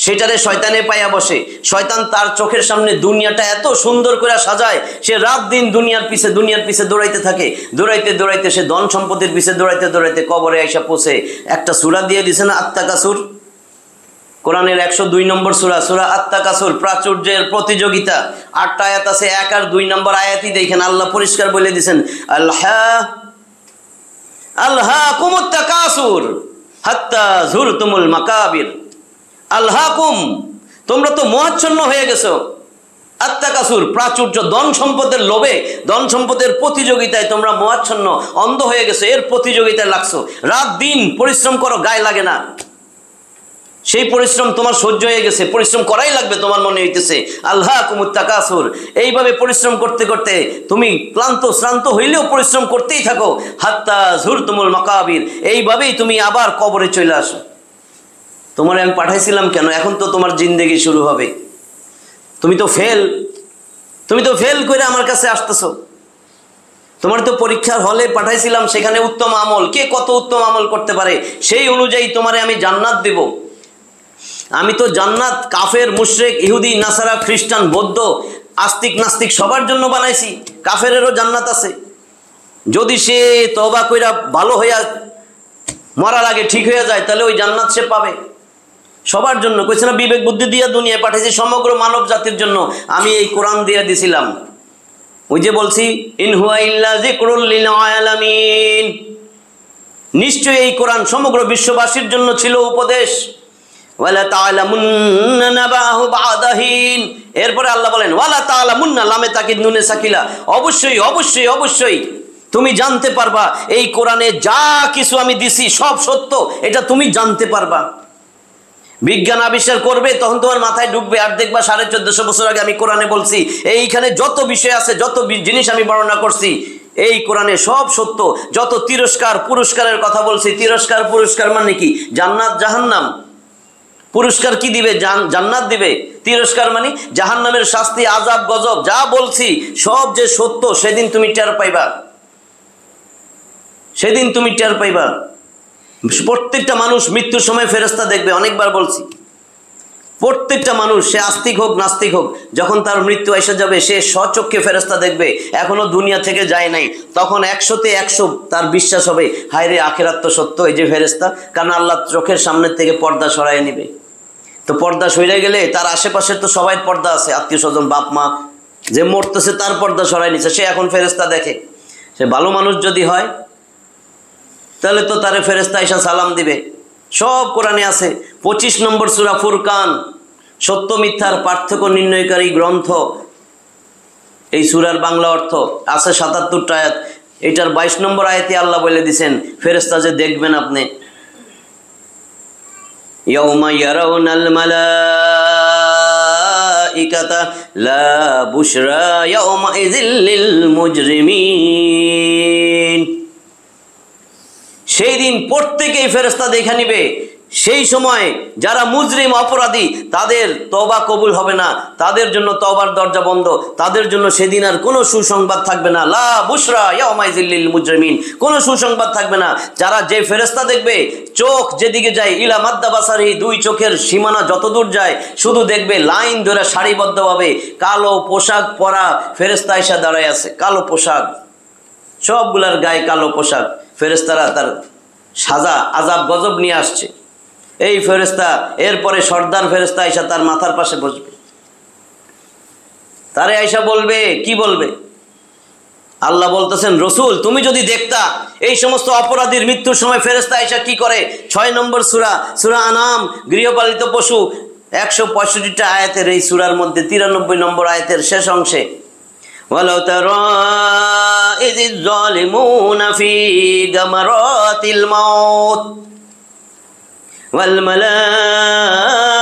সেটারে শয়তানে পাইয়া বসে। শয়তান তার চোখের সামনে দুনিয়াটা এত সুন্দর করে সাজায়, সে রাত দিন দুনিয়ার পিছে দৌড়াইতে থাকে। দৌড়াইতে সে ধন সম্পদের পিছে দৌড়াইতে কবরে আইসা পৌঁছে। একটা সূরা দিয়ে দিছে না, আত্তাকাসুর, কোরআনের 102 নম্বর সূরা, সূরা আত্তাকাসুর, প্রাচুর্যের প্রতিযোগিতা। 8টা আয়াত আছে, 1 আর 2 নম্বর আয়াতই দেখেন আল্লাহ পরিষ্কার বলে দিয়েছেন আলহাকুমুত তাকাসুর হাত্তা যুরতুমুল মাকাবির। আলহাকুম, তোমরা তো মোহাচ্ছন্ন হয়ে গেছো। আত্তাকাসুর, প্রাচুর্য, ধন সম্পদের লোভে, ধন সম্পদের প্রতিযোগিতায় তোমরা মোহাচ্ছন্ন, অন্ধ হয়ে গেছো। এর প্রতিযোগিতায় লাগছো, রাত দিন পরিশ্রম করো, গায়ে লাগে না। সেই পরিশ্রম তোমার সহ্য হয়ে গেছে, পরিশ্রম করাই লাগবে তোমার মনে হইতেছে। আলহাকুমুত তাকাসুর, এইভাবে পরিশ্রম করতে করতে তুমি ক্লান্ত শ্রান্ত হইলেও পরিশ্রম করতেই থাকো। হাত্তা যুরতুমুল মাকাবির, এইভাবেই তুমি আবার কবরে চলে আসো। তোমার আমি পাঠাইছিলাম কেন? এখন তো তোমার জিন্দেগি শুরু হবে। তুমি তো ফেল করে আমার কাছে আসতেছো। তোমার তো পরীক্ষার হলে পাঠাইছিলাম, সেখানে উত্তম আমল, কে কত উত্তম আমল করতে পারে সেই অনুযায়ী তোমারে আমি জান্নাত দেব। আমি তো জান্নাত কাফের, মুশরিক, ইহুদি, নাসারা, খ্রিস্টান, বৌদ্ধ, আস্তিক, নাস্তিক সবার জন্য বানাইছি। কাফেরেরও জান্নাত আছে, যদি সে তওবা কইরা ভালো হইয়া মরার আগে ঠিক হয়ে যায় তাহলে ওই জান্নাত সে পাবে। সবার জন্য কইছে না, বিবেক বুদ্ধি দিয়ে দুনিয়ায় পাঠাইছি সমগ্র মানব জাতির জন্য। আমি এই কোরআন দিয়ে দিছিলাম। ওই যে বলছি ইন হুয়া ইল্লা যিকরুল লিল আলামিন, নিশ্চয়ই এই কোরআন সমগ্র বিশ্ববাসীর জন্য ছিল উপদেশ। ওয়ালা তাআলামুন্না নাবাহু বাদাহিন, এরপরে আল্লাহ বলেন ওয়ালা তাআলামুন্না, লামে তাকিদ নুনে সাকিলা, অবশ্যই তুমি জানতে পারবা এই কোরআনে যা কিছু আমি দিছি সব সত্য, এটা তুমি জানতে পারবা। বিজ্ঞান আবিষ্কার করবে তখন তোমার মাথায় ঢুকবে, আর দেখবা 1450 বছর আগে আমি কোরআনে বলছি এইখানে যত বিষয় আছে, যত জিনিস আমি বর্ণনা করছি এই কোরআনে সব সত্য। যত তিরস্কার পুরস্কারের কথা বলছি, তিরস্কার পুরস্কার মানে কি? জান্নাত জাহান্নাম। পুরস্কার কি দিবে? জান্নাত দিবে। তিরস্কার মানে জাহান্নামের শাস্তি, আযাব, গজব, যা বলছি সব যে সত্য, সেদিন তুমি টের পাইবা। প্রত্যেকটা মানুষ মৃত্যুর সময় ফেরেশতা দেখবে। অনেকবার বলছি, প্রত্যেকটা মানুষ, সে আস্তিক হোক নাস্তিক হোক, যখন তার মৃত্যু এসে যাবে সে স্বচক্ষে ফেরেশতা দেখবে। এখনো দুনিয়া থেকে যায় নাই, তখন 100তে 100 তার বিশ্বাস হবে, হায় রে আখিরাত তো সত্য, এই যে ফেরেশতা। কারণ আল্লাহ চোখের সামনের থেকে পর্দা সরাই নেবে। তো পর্দা সরে গেলে তার আশেপাশের তো সবাই পর্দা আছে, আত্মীয় স্বজন, বাপ মা, যে মরতেছে তার পর্দা সরাই নিছে, সে এখন ফেরেশতা দেখে। সে ভালো মানুষ যদি হয় তাহলে তো তারে ফেরেশতা এসে সালাম দিবে। সব কোরআনে আছে। 25 নম্বর সূরা ফুরকান, সত্য মিথ্যার পার্থক্য নির্ণয়কারী গ্রন্থ। এই সূরার বাংলা অর্থ আছে 77টা আয়াত। এটার 22 নম্বর আয়াতে আল্লাহ বলে দিয়েছেন ফেরেশতা যে দেখবেন আপনি, ইয়াউমা ইয়ারাউনাল মালাইকাতা লা বুশরা ইয়াউমা ইযিল লিল মুজরিমিন। সেই দিন প্রত্যেকেই ফেরেশতা দেখে নিবে। সেই সময় যারা মুজরিম অপরাধী তাদের তওবা কবুল হবে না, তাদের জন্য তওবার দরজা বন্ধ, তাদের জন্য সেদিন আর কোনো সুসংবাদ থাকবে না। লা বুশরা ইয়াউমা ইযিল লিল মুজরিমিন, কোনো সুসংবাদ থাকবে না। যারা যে ফেরেশতা দেখবে, চোখ যেদিকে যায় ইলা মাদ্দা বাসারি, দুই চোখের সীমানা যতদূর যায় শুধু দেখবে লাইন ধরে সারিবদ্ধভাবে কালো পোশাক পরা ফেরেশতা এসে দাঁড়ায় আছে। কালো পোশাক, সবগুলার গায়ে কালো পোশাক। ফেরেশতারা তার সাজা আযাব গজব নিয়ে আসছে। এই ফেরেশতা এরপরে সর্দার ফেরেশতা আইসা তার মাথার পাশে বসবে, তারে আইসা বলবে, কি বলবে? আল্লাহ বলতেছেন রসুল তুমি যদি দেখতা এই সমস্ত অপরাধীর মৃত্যুর সময় ফেরেশতা আইসা কি করে। 6 নম্বর সূরা আনাম, গৃহপালিত পশু, 165টা আয়াতের এই সূরার মধ্যে 93 নম্বর আয়াতের শেষ অংশে, ওয়ালাউ তারা ইযিজ যালিমুনা ফি গামারাতিল মাউত ওয়াল মালাইকাতু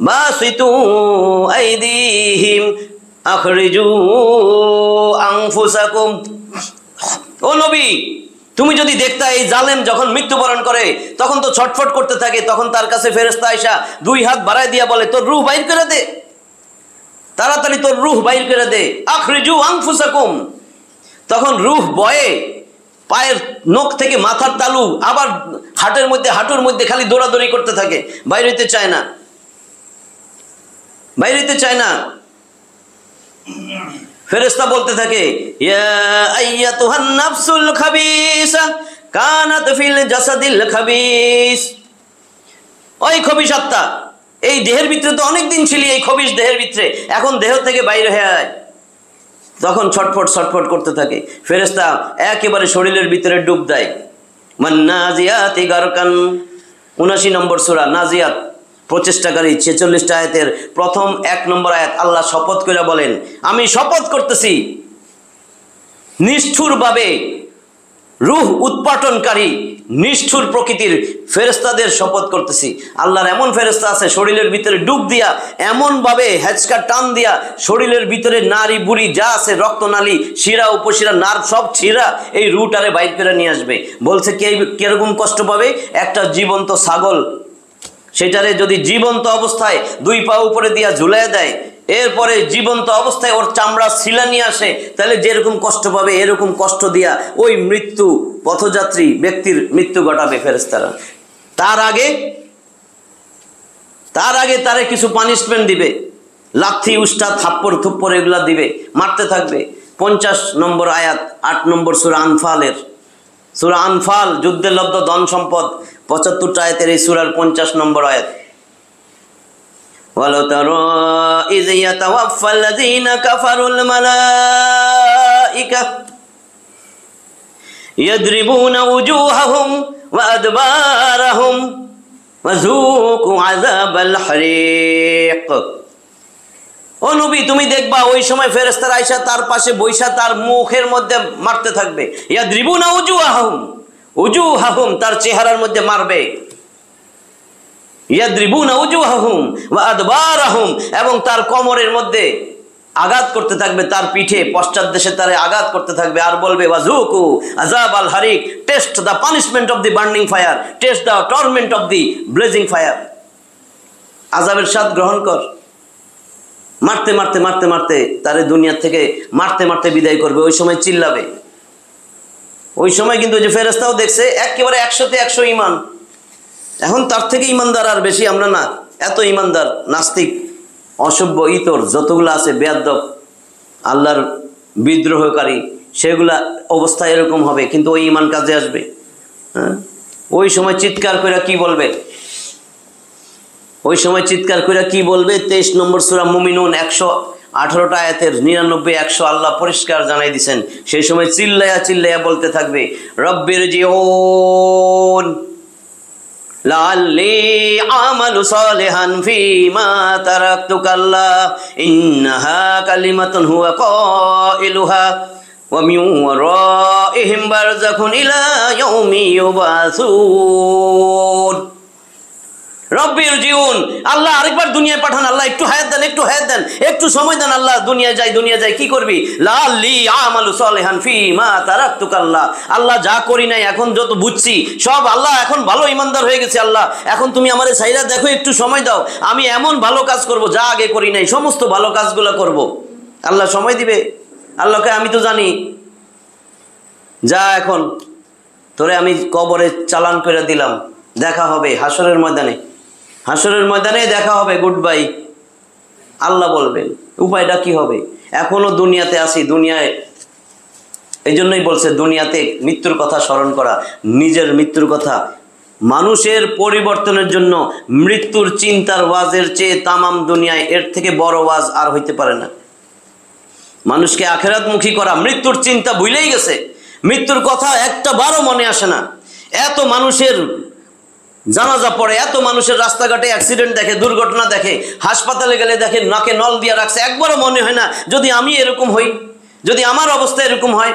বাসিতু আইদিহিম আখরিজু আনফুসাকুম। ও নবী তুমি যদি দেখতা এই জালেম যখন মৃত্যুবরণ করে তখন তো ছটফট করতে থাকে, তখন তার কাছে ফেরেশতা আইসা 2 হাত বাড়ায় দিয়া বলে তোর রূহ বাইর করে দে, তাড়াতাড়ি তোর রূহ বাইর করে দে। আখরিজু আনফুসাকুম। তখন রূহ বয়ে পায়ের নখ থেকে মাথার তালু আবার হাঁটুর মধ্যে খালি দৌড়াদৌড়ি করতে থাকে, বাইর হইতে চায় না, বাইর হইতে চায় না। ফেরেশতা বলতে থাকে ইয়া আইয়াতুহান নাফসুল খাবিসা কানাত ফিল জাসাদিল খাবিস। ওই খবিস আত্মা, এই দেহের ভিতরে তো অনেকদিন ছিলি, এই খবিস দেহের ভিতরে, এখন দেহ থেকে বাইরে হয়ে আয়। তখন ছটফট করতে থাকে। ফেরেশতা একেবারে শরীরের ভিতরে ডুব দেয়। মান্নাজিয়াতি গারকান, 79 নম্বর সূরা নাজিয়াত, প্রচেষ্টাকারী 46টা আয়াতের প্রথম 1 নম্বর আয়াত আল্লাহ শপথ করে বলেন আমি শপথ করতেছি নিষ্ঠুরভাবে রূহ উৎপাটনকারী নিষ্ঠুর প্রকৃতির ফেরেশতাদের শপথ করতেছি। আল্লাহর এমন ফেরেশতা আছে শরীরের ভিতরে ডুব দিয়া এমনভাবে হেঁচকা টান দিয়া শরীরের ভিতরে নাড়ি বুড়ি যা আছে রক্তনালী শিরা উপশিরা নার্ভ সব ছিঁড়া এই রুটারে বাইর করে নিয়ে আসবে। বলছে কিরকম কষ্ট পাবে? একটা জীবন্ত ছাগল সেটারে যদি জীবন্ত অবস্থায় 2 পা উপরে দিয়া ঝুলাই দেয়, এরপরে জীবন্ত অবস্থায় ওর চামড়া ছিলা নিয়ে আসে, তাহলে যেরকম কষ্ট পাবে এরকম কষ্ট দিয়া ওই মৃত্যু পথযাত্রী ব্যক্তির মৃত্যু ঘটাবে ফেরেশতারা। তার আগে তারে কিছু পানিশমেন্ট দিবে, লাথি উষ্টা থাপ্পড় থুপ্পড় এগুলা দিবে, মারতে থাকবে। 50 নম্বর আয়াত 8 নম্বর সূরা আনফালের, সূরা আনফাল যুদ্ধের লব্ধ ধন সম্পদ 75টা আয়াতের এই সূরার 50 নম্বর আয়াত। ওয়ালাউ তারা ইয ইয়াতাওয়াফাল্লাযীনা কাফারুল মালাইকা ইয়াদরিবুনা উজুহাহুম ওয়া আদবারাহুম ওয়া যুকু আযাবাল হারিক। ও নবী তুমি দেখবা ওই সময় ফেরেশতারা আয়েশা তার পাশে বৈশা তার মুখের মধ্যে মারতে থাকবে। ইয়াদরিবুনা উজুহাহুম তার চেহারার মধ্যে মারবে। ইয়াদরিবুনা উজুহাহুম ওয়া আদবারাহুম এবং তার কোমরের মধ্যে আঘাত করতে থাকবে, তার পিঠে পশ্চাৎ দেশে তারে আঘাত করতে থাকবে আর বলবে ওয়াজুকু আযাবাল হারিক, taste the punishment of the burning fire, taste the torment of the blazing fire. আযাবের স্বাদ গ্রহণ কর। মারতে মারতে মারতে মারতে তারে দুনিয়া থেকে মারতে মারতে বিদায় করবে। ওই সময় চিল্লাবে। ওই সময় কিন্তু যে ফেরেশতাও দেখছে একেবারে 100-তে 100 ঈমান। এখন তার থেকে ঈমানদার আর বেশি আমরা না, এত ঈমানদার নাস্তিক অসভ্য ইতর যতগুলো আছে বেয়াদব আল্লাহর বিদ্রোহকারী সেগুলা অবস্থা এরকম হবে, কিন্তু ওই ঈমান কাজে আসবে। হ্যাঁ, ওই সময় চিৎকার করে কি বলবে? ওই সময় চিৎকার করে কি বলবে? 23 নম্বর সূরা মুমিনুন 118টা আয়াতের 99-100 আল্লাহ পরিষ্কার জানাই দিয়েছেন। সেই সময় চিল্লাইয়া বলতে থাকবে রব্বির জিউন লাআল্লি আমালু সালিহান ফীমা তারাকতু কাল্লা ইন্নাহা কালিমাতুন হুয়া কাইলুহা ওয়া মিন ওয়ারাইহিম বারযাখুন ইলা ইয়াউমি ইউবাসুন। রব্বির জিউন, আল্লাহ আরেকবার দুনিয়ায় পাঠান, আল্লাহ একটু হায়াত দেন, একটু হায়াত দেন, একটু সময় দেন, আল্লাহ দুনিয়ায় যাই, দুনিয়া যাই, কি করবি? লাআল্লি আমালু সালিহান ফীমা তারাকতুকাল্লাহ, আল্লাহ যা করি নাই এখন যত বুঝছি সব আল্লাহ, এখন ভালো ইমানদার হয়ে গেছে আল্লাহ, এখন তুমি আমারে চাইরা দেখো, একটু সময় দাও, আমি এমন ভালো কাজ করব যা আগে করি নাই, সমস্ত ভালো কাজগুলো করব। আল্লাহ সময় দিবে। আল্লাহকে আমি তো জানি, যা এখন তোরে আমি কবরে চালান করে দিলাম, দেখা হবে হাসরের ময়দানে, হাসরের ময়দানে দেখা হবে, গুড বাই। আল্লাহ বলবেন উপায়টা কি হবে? এখনো দুনিয়াতে আছি, দুনিয়ায় এই জন্যই বলছে দুনিয়াতে মৃত্যুর কথা স্মরণ করা, নিজের মৃত্যুর কথা। মানুষের পরিবর্তনের জন্য মৃত্যুর চিন্তার ওয়াজের চেয়ে তামাম দুনিয়ায় এর থেকে বড় ওয়াজ আর হইতে পারে না। মানুষকে আখিরাতমুখী করা, মৃত্যুর চিন্তা ভুলেই গেছে, মৃত্যুর কথা একটা বারও মনে আসে না। এত মানুষের জানাজা পড়ে, এত মানুষের রাস্তাঘাটে অ্যাক্সিডেন্ট দেখে, দুর্ঘটনা দেখে, হাসপাতালে গেলে দেখে নাকে নল দিয়ে রাখছে, একবারও মনে হয় না যদি আমি এরকম হই, যদি আমার অবস্থা এরকম হয়।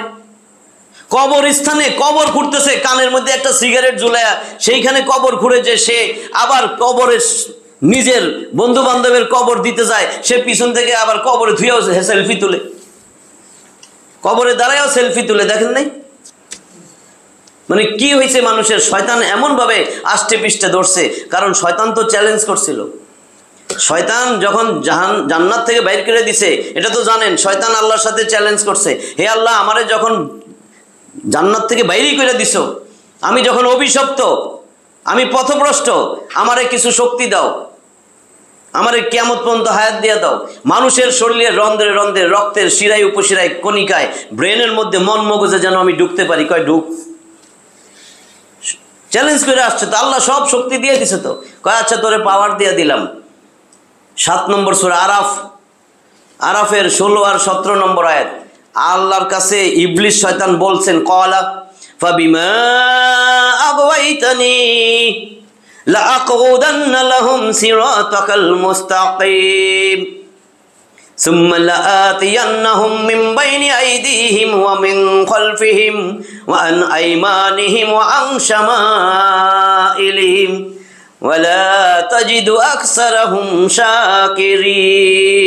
কবরস্থানে কবর খুঁড়তেছে, কানের মধ্যে একটা সিগারেট ঝুলায়া সেইখানে কবর খুঁড়ে, যে সে আবার কবরের নিজের বন্ধু বান্ধবের কবর দিতে যায়, সে পিছন থেকে আবার কবরে ধুয়েও সেলফি তুলে, কবরে দাঁড়ায়ও সেলফি তুলে, দেখেন নাই? মানে কি হয়েছে মানুষের? শয়তান এমনভাবে আষ্টে পিষ্টে ধরছে, কারণ শয়তান তো চ্যালেঞ্জ করছিল। শয়তান যখন জান্নাত থেকে বাইর করে দিছে, এটা তো জানেন, শয়তান আল্লাহর সাথে চ্যালেঞ্জ করছে, হে আল্লাহ আমারে যখন জান্নাত থেকে বাইরেই করে দিছো, আমি যখন অভিশপ্ত, আমি পথভ্রষ্ট, আমারে কিছু শক্তি দাও, আমারে কিয়ামত পর্যন্ত হায়াত দিয়ে দাও। মানুষের শরীরের রন্ধ্রে রন্ধ্রে, রক্তের শিরায় উপশিরায় কণিকায়, ব্রেনের মধ্যে মন মগজে যেন আমি ঢুকতে পারি। কয় ঢুক, চ্যালেঞ্জ করে আসছে তো, আল্লাহ সব শক্তি দিয়ে দিছে তো। কয় আচ্ছা তোরে পাওয়ার দিয়ে দিলাম। 7 নম্বর সূরা আরাফ, আরাফের 16 আর 17 নম্বর আয়াত, আল্লাহর কাছে ইবলিস শয়তান বলছেন, ক্বালা ফাবিমা আগওয়াইতানি লাআকউদান্না লাহুম সিরাতাকাল মুস্তাকিম সুম্মা লাআতিয়ান্নাহুম মিন বাইনি আইদিহিম ওয়া মিন খালফিহিম ওয়া আন আইমানিহিম ওয়া আন শামাইলিহিম ওয়া লা তাজিদু আকসারাহুম শাকিরিন।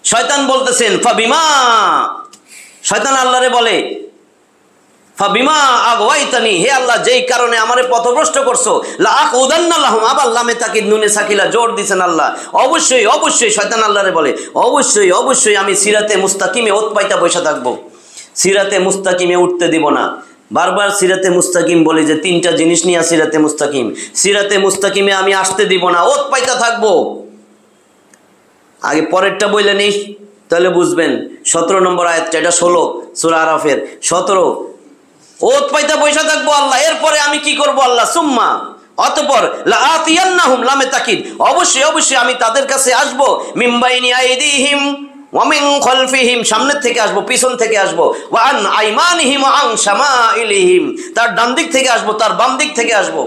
শয়তান বলতেছেন ফাবিমা, শয়তান আল্লাহরে বলে ফাবিমা আগওয়াইতানি, হে আল্লাহ যেই কারণে আমারে পথভ্রষ্ট করছো, লাআকউদান্না লাহুম, আবার লামে তাকিদ নুনে সাকিলা জোর দিছেন আল্লাহ, অবশ্যই অবশ্যই শয়তান আল্লাহরে বলে অবশ্যই অবশ্যই আমি সিরাতে মুস্তাকিমে ওতপাইতা বসে থাকবো, সিরাতে মুস্তাকিমে উঠতে দিব না। বারবার সিরাতে মুস্তাকিম বলি যে 3টা জিনিস নিয়ে সিরাতে মুস্তাকিম, সিরাতে মুস্তাকিমে আমি আসতে দিব না, ওতপাইতা থাকবো। আগে পরেরটা বললে নেই, তাহলে বুঝবেন। 17 নম্বর আয়াত, এটা 16 সূরা আরাফের 17, ওত পাইতা বৈশা থাকবো আল্লাহ, এরপরে আমি কি করব আল্লাহ? সুম্মা, অতঃপর লাআতিয়ান্নাহুম, লামে তাকিদ, অবশ্যই অবশ্যই আমি তাদের কাছে আসবো, মিন বাইনি আইদিহিম ওয়া মিন খালফিহিম, সামনের থেকে আসবো, পিছন থেকে আসবো, ওয়া আন আইমানিহিম ওয়া আন শামাইলিহিম, তার ডান দিক থেকে আসবো, তার বাম দিক থেকে আসবো,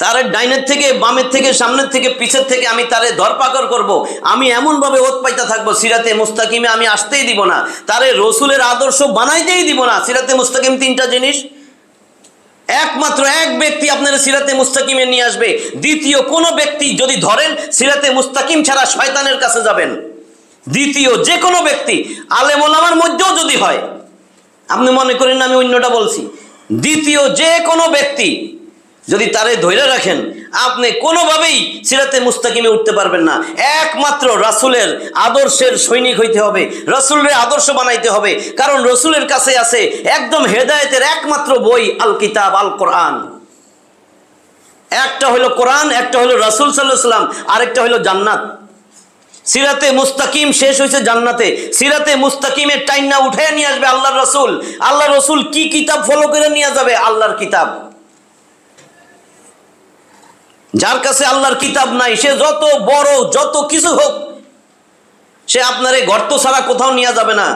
তারে ডাইনের থেকে, বামের থেকে, সামনের থেকে, পিছের থেকে আমি তারে ধরপাকড় করব। আমি এমনভাবে ওত পাইতা থাকবো, সিরাতে মুস্তাকিমে আমি আসতেই দিব না, তারে রসুলের আদর্শ বানাইতেই দিব না। সিরাতে মুস্তাকিম 3টা জিনিস, একমাত্র এক ব্যক্তি আপনারা সিরাতে মুস্তাকিমে নিয়ে আসবে, দ্বিতীয় কোন ব্যক্তি যদি ধরেন সিরাতে মুস্তাকিম ছাড়া শয়তানের কাছে যাবেন। দ্বিতীয় যে কোনো ব্যক্তি, আলেম ওলামার মধ্যেও যদি হয়, আপনি মনে করেন না আমি অন্যটা বলছি, দ্বিতীয় যে কোনো ব্যক্তি যদি তারে ধরে রাখেন, আপনি কোনোভাবেই সিরাতে মুস্তাকিমে উঠতে পারবেন না। একমাত্র রাসূলের আদর্শের সৈনিক হইতে হবে, রাসূলের আদর্শ বানাইতে হবে, কারণ রাসূলের কাছে আছে একদম হেদায়েতের একমাত্র বই, আল কিতাব, আল কোরআন। একটা হলো কোরআন, একটা হলো রাসূল সাল্লাল্লাহু আলাইহি ওয়াসাল্লাম, আরেকটা হলো জান্নাত। সিরাতে মুস্তাকিম শেষ হয়েছে জান্নাতে, সিরাতে মুস্তাকিমের টাইনা উঠে নিয়ে আসবে আল্লাহর রাসূল। আল্লাহর রাসূল কি কিতাব ফলো করে নিয়ে যাবে? আল্লাহর কিতাব। যার কাছে আল্লাহর কিতাব নাই, সে যত বড় যত কিছু হোক, সে আপনারে গর্ত ছাড়া কোথাও নিয়ে যাবে না।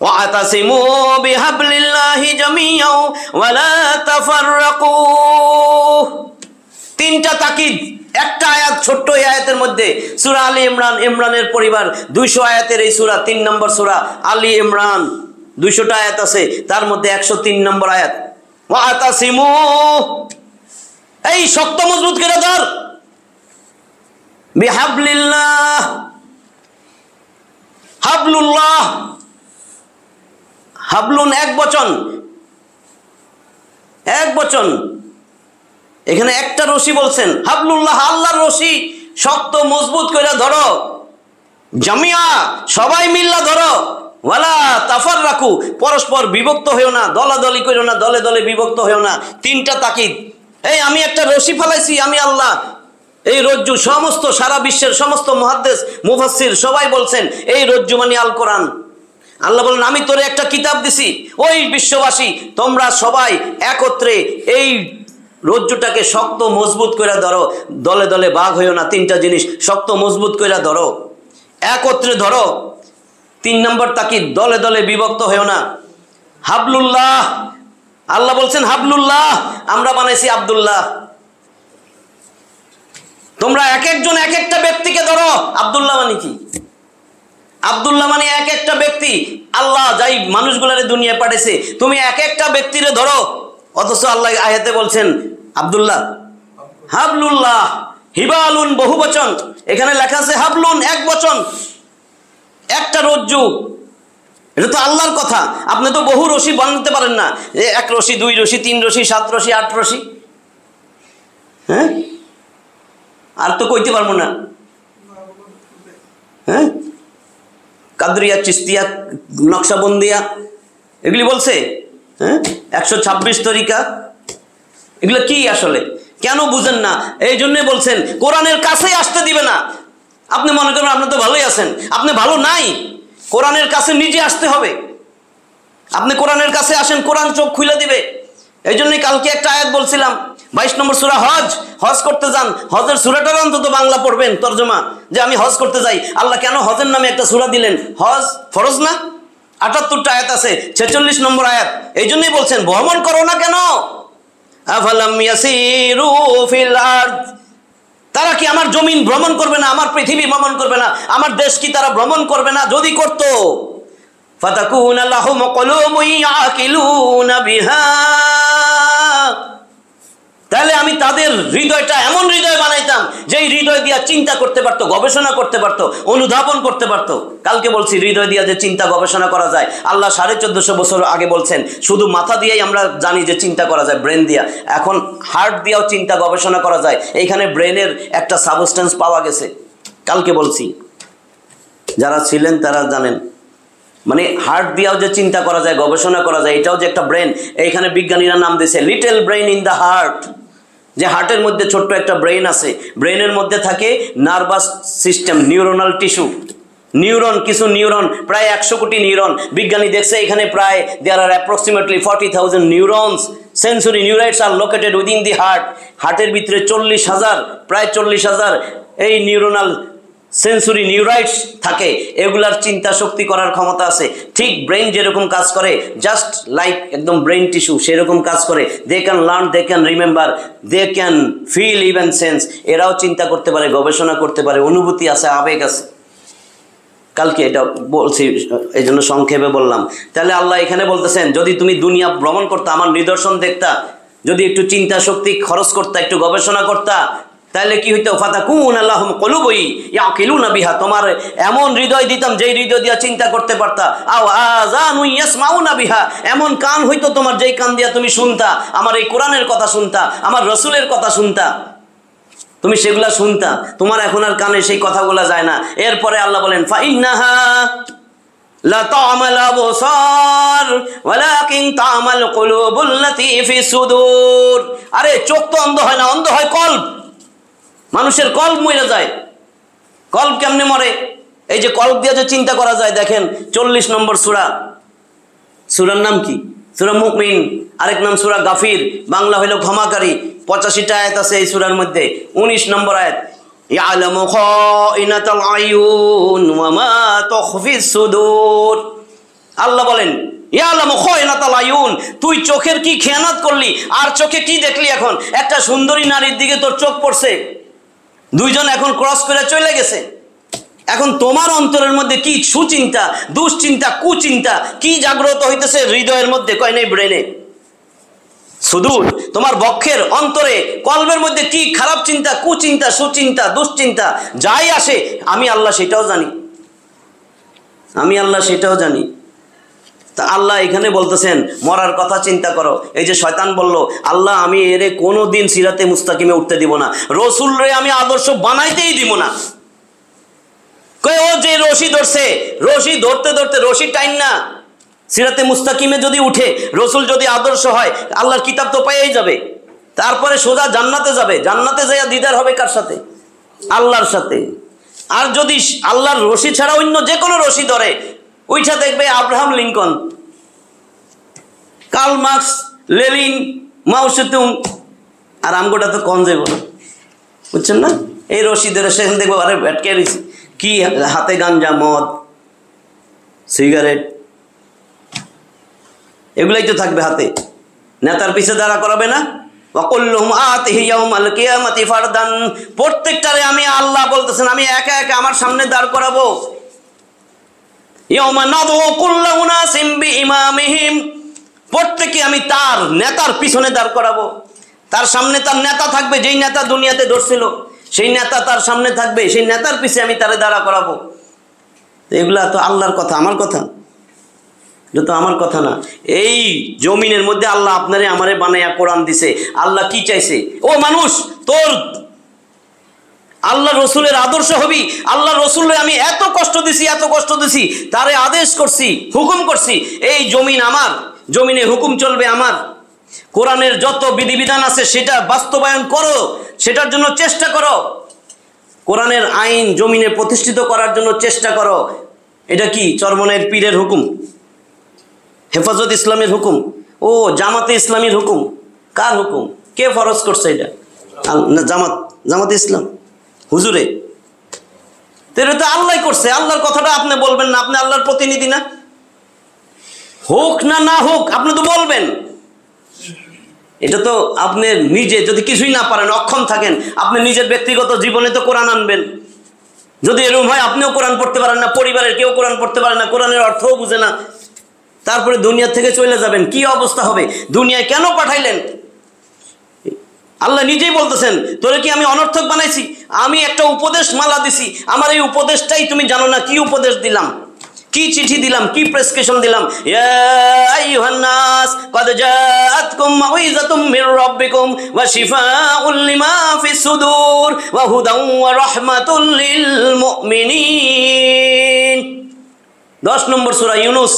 ওয়াতাসিমু বিহাবলিল্লাহি জামিআ ওয়া লা তাফাররাকু, 3টা তাকিদ, একটা আয়াত ছোট্ট এই আয়াতের মধ্যে সূরা আলী ইমরান, ইমরানের পরিবার, 200 আয়াতের এই সূরা, 3 নম্বর সূরা আলী ইমরান, 200টা আয়াত আছে, তার মধ্যে 103 নম্বর আয়াত, ওয়াতাসিমু, এই শক্ত মজবুত করে ধর, বিহাবলিল্লাহ, হাবলুল্লাহ, হাবলুন এক বচন, এখানে একটা রশি বলছেন, হাবলুল্লাহ আল্লাহর রশি, শক্ত মজবুত করে ধরো, জামিয়া সবাই মিল্লা ধরো, ওয়ালা তাফাররাকু পরস্পর বিভক্ত হইও না, দলাদলি করিও না, দলে দলে বিভক্ত হইও না। 3টা তাকিদ, এই আমি একটা রশি ফেলাইছি, আমি আল্লাহ, এই রজ্জু, সমস্ত সারা বিশ্বের সমস্ত মুহাদ্দিস মুফাসসির সবাই বলছেন এই রজ্জু মানে আল কোরআন। আল্লাহ বলেন আমি তোরে একটা কিতাব দিছি, ওই বিশ্ববাসী তোমরা সবাই একত্রে এই রজ্জুটাকে শক্ত মজবুত করে ধরো, দলে দলে ভাগ হইও না। 3টা জিনিস, শক্ত মজবুত করে ধরো, একত্রে ধরো। 3 নম্বর তাকিদ, দলে দলে বিভক্ত হইও না। হাবলুল্লাহ, আল্লাহ বলছেন হাবলুল্লাহ, আমরা বানাইছি আব্দুল্লাহ। তোমরা এক একজন এক একটা ব্যক্তিকে ধরো। আব্দুল্লাহ মানে কি? আব্দুল্লাহ মানে এক একটা ব্যক্তি, আল্লাহ যাই মানুষগুলারে দুনিয়ায় পাঠাইছে, তুমি এক একটা ব্যক্তিরে ধরো। অথচ আল্লাহ আয়াতে বলছেন আব্দুল্লাহ, হাবলুল্লাহ, হিবালুন বহু বচন, এখানে লেখা আছে হাবলুন এক বচন, একটা রজ্জু। এটা তো আল্লাহর কথা, আপনি তো বহু রশি বানাতে পারেন না, 1 রশি 2 রশি 3 রশি 7 রশি 8 রশি, হ্যাঁ, আর তো কইতে পারবো না। হ্যাঁ, কাদরিয়া, চিস্তিয়া, নকশাবন্দিয়া এগুলি বলছে, হ্যাঁ, 126 তরিকা, এগুলো কি আসলে কেন বুঝেন না? এই জন্যই বলছেন কোরআনের কাছেই আসতে দিবে না। আপনি মনে করেন আপনি তো ভালোই আছেন, আপনি ভালো নাই, কোরআনের কাছে নিজে আসতে হবে। আপনি কোরআনের কাছে আসেন, কোরআন চোখ খুলে দিবে। এই জন্যই কালকে একটা আয়াত বলছিলাম, 22 নম্বর সূরা হজ করতে যান, হজের সূরাটার অন্তত বাংলা পড়বেন তর্জমা, যে আমি হজ করতে যাই। আল্লাহ কেন হজের নামে একটা সূরা দিলেন? হজ ফরজ না? 78টা আয়াত আছে, 46 নম্বর আয়াত। এই জন্যই বলছেন ভ্রমণ করো না কেন? আফালাম ইয়াসিরু ফিল আরদ, তারা কি আমার জমিন ভ্রমণ করবে না? আমার পৃথিবী ভ্রমণ করবে না? আমার দেশ কি তারা ভ্রমণ করবে না? যদি করতো, ফাতাকুনা লাহুম কুলুবুন ইয়াকিলুনা বিহা, তাহলে আমি তাদের হৃদয়টা এমন হৃদয় বানাইতাম যেই হৃদয় দিয়া চিন্তা করতে পারতো, গবেষণা করতে পারতো, অনুধাবন করতে পারতো। কালকে বলছি হৃদয় দিয়া যে চিন্তা গবেষণা করা যায়, আল্লাহ 1450 বছর আগে বলছেন শুধু মাথা দিয়েই আমরা জানি যে চিন্তা করা যায়, ব্রেন দিয়া। এখন হার্ট দিয়েও চিন্তা গবেষণা করা যায়, এইখানে ব্রেনের একটা সাবস্টেন্স পাওয়া গেছে। কালকে বলছি, যারা ছিলেন তারা জানেন, মানে হার্ট দিয়েও যে চিন্তা করা যায়, গবেষণা করা যায়, এটাও যে একটা ব্রেন। এইখানে বিজ্ঞানীরা নাম দিয়েছে little brain in the heart, যে হার্টের মধ্যে ছোট্ট একটা ব্রেন আছে। ব্রেনের মধ্যে থাকে nervous system, neuronal tissue, neuron, কিছু নিউরন, প্রায় 100 কোটি নিউরন। বিজ্ঞানী দেখছে এখানে প্রায় there are approximately 40,000 neurons, sensory neurites are located within the heart. হার্টের ভিতরে 40,000, প্রায় 40,000 এই নিউরোনাল সেন্সরি নিউরাইটস থাকে, এগুলার চিন্তা শক্তি করার ক্ষমতা আছে। ঠিক ব্রেন যেরকম কাজ করে, জাস্ট লাইক একদম ব্রেন টিস্যু সেরকম কাজ করে। They can learn, they can remember, they can feel, even sense. এরাও চিন্তা করতে পারে, গবেষণা করতে পারে, অনুভূতি আছে, আবেগ আছে। কালকে এটা বলছি, এই জন্য সংক্ষেপে বললাম। তাহলে আল্লাহ এখানে বলতেছেন যদি তুমি দুনিয়া ভ্রমণ করতা, আমার নিদর্শন দেখতা, যদি একটু চিন্তা শক্তি খরচ করতা, একটু গবেষণা করতা, তাহলে কি হইতো? ফাতাকুনা লাহুম কুলুবুন ইয়াকিলুনা বিহা, তোমার এমন হৃদয় দিতাম যেই হৃদয় দিয়া চিন্তা করতে পারতা। আও আযানু ইয়াসমাউনা বিহা, এমন কান হইতো তোমার যেই কান দিয়া তুমি শুনতা, আমার এই কোরআনের কথা শুনতা, আমার রাসূলের কথা শুনতা, তুমি সেগুলা শুনতা। তোমার এখন আর কানে সেই কথাগুলা যায় না। এরপরে আল্লাহ বলেন ফাইন্নাহা লা তা'মাল আবসার ওয়ালাকিন তা'মাল কুলুবুল্লাতী ফিস সুদূর। আরে চোখ তো অন্ধ হয় না, অন্ধ হয় কল্ব। মানুষের কল্ব মরে যায়। কল্ব কেমনে মরে? এই যে কল্ব দিয়ে যে চিন্তা করা যায়, দেখেন 40 নম্বর সূরা, সূরার নাম কি? সূরা মুমিন, আরেক নাম সূরা গাফির, বাংলা হলো ক্ষমাকারী। 85টা আয়াত আছে এই সূরার মধ্যে। 19 নম্বর আয়াত, ইয়ালামু খাইনাতাল আয়ুন ওয়া মা তুখফিস সুদূর। আল্লাহ বলেন ইয়ালামু খাইনাতাল আয়ুন, তুই চোখের কি খেয়ানত করলি আর চোখে কি দেখলি? এখন একটা সুন্দরী নারীর দিকে তোর চোখ পড়ছে, দুইজন এখন ক্রস করে চলে গেছে। এখন তোমার অন্তরের মধ্যে কি সুচিন্তা, দুশ্চিন্তা, কুচিন্তা কি জাগ্রত হইতেছে হৃদয়ের মধ্যে, কয় নাই ব্রেনে, সুদূর তোমার বক্ষের অন্তরে কলবের মধ্যে কি খারাপ চিন্তা, কুচিন্তা, সুচিন্তা, দুশ্চিন্তা যাই আসে, আমি আল্লাহ সেটাও জানি, আমি আল্লাহ সেটাও জানি। তা আল্লাহ এখানে বলতেছেন মরার কথা চিন্তা করো। এই যে শয়তান বলল আল্লাহ আমি এরে কোনোদিন সিরাতে মুস্তাকিমে উঠতে দিব না, রসুল রে আমি আদর্শ বানাইতেই দিব না। ও যে রশি ধরছে, রশি ধরতে ধরতে রশি টাইম না, সিরাতে মুস্তাকিমে যদি উঠে, রসুল যদি আদর্শ হয়, আল্লাহর কিতাব তো পাইয়াই যাবে, তারপরে সোজা জান্নাতে যাবে। জান্নাতে যাইয়া দিদার হবে কার সাথে? আল্লাহর সাথে। আর যদি আল্লাহর রশি ছাড়া অন্য যে কোনো রশি ধরে, ওইটা দেখবে Abraham Lincoln, Karl Marx, Lenin, মাও সেতুং, আর আমগোটা তো কম যাইব না, বুঝছেন না? এই রশি ধরে সেখানে দেখবো আরে ভেটকে কি হাতে গাঞ্জা, মদ, সিগারেট, এগুলাই তো থাকবে হাতে। নেতার পিছে দাঁড়া করাবে না? প্রত্যেকটারে আমি আল্লাহ বলতেছেন আমি একা একা আমার সামনে দাঁড় করাবো। প্রত্যেকে আমি তার নেতার পিছনে দাঁড় করাবো। তার সামনে তার নেতা থাকবে, যেই নেতা দুনিয়াতে ধরছিল সেই নেতা তার সামনে থাকবে, সেই নেতার পিছে আমি তারে দাঁড়া করাবো। এগুলা তো আল্লাহর কথা, আমার কথা? এটা তো আমার কথা না। এই জমিনের মধ্যে আল্লাহ আপনারে আমারে বানাইয়া কোরআন দিছে। আল্লাহ কি চাইছে? ও মানুষ, তোর আল্লাহ রসুলের আদর্শ হবি। আল্লাহ রসুলের আমি এত কষ্ট দিছি, এত কষ্ট দিছি, তারে আদেশ করছি, হুকুম করছি, এই জমিন আমার, জমিনে হুকুম চলবে আমার। কোরআনের যত বিধিবিধান আছে সেটা বাস্তবায়ন করো, সেটার জন্য চেষ্টা করো। কোরআনের আইন জমিনে প্রতিষ্ঠিত করার জন্য চেষ্টা করো। এটা কি চরমনের পীরের হুকুম? হেফাজত ইসলামের হুকুম? ও জামাতে ইসলামীর হুকুম? কার হুকুম? কে ফরজ করছে এটা? জামাতে ইসলাম, হুজুরে। এটা তো আল্লাহ করছে। আল্লাহর কথাটা আপনি বলবেন না? আপনি আল্লাহর প্রতিনিধি না? হোক না না হোক আপনি তো বলবেন। এটা তো আপনি নিজে যদি কিছুই না পারেন, অক্ষম থাকেন, আপনি নিজের ব্যক্তিগত জীবনে তো কোরআন আনবেন। যদি এরকম হয় আপনিও কোরআন পড়তে পারেন না, পরিবারের কেউ কোরআন পড়তে পারে না, কোরআনের অর্থও বুঝে না, তারপরে দুনিয়া থেকে চলে যাবেন, কি অবস্থা হবে? দুনিয়ায় কেন পাঠাইলেন? আল্লাহ নিজেই বলতেছেন তোরে কি আমি অনর্থক বানাইছি? আমি একটা উপদেশ মালা দিছি, আমার এই উপদেশটাই তুমি জানো না। কি উপদেশ দিলাম, কি চিঠি দিলাম, কি প্রেসক্রিপশন দিলাম? ইয়া আইয়ুহান নাস ক্বাদ জাআতকুম মাউইযাতুম মির রাব্বিকুম ওয়া শিফাউল লিমা ফিস সুদূর ওয়া হুদাও ওয়া রাহমাতুল লিল মুমিনিন। 10 নম্বর সূরা ইউনূস,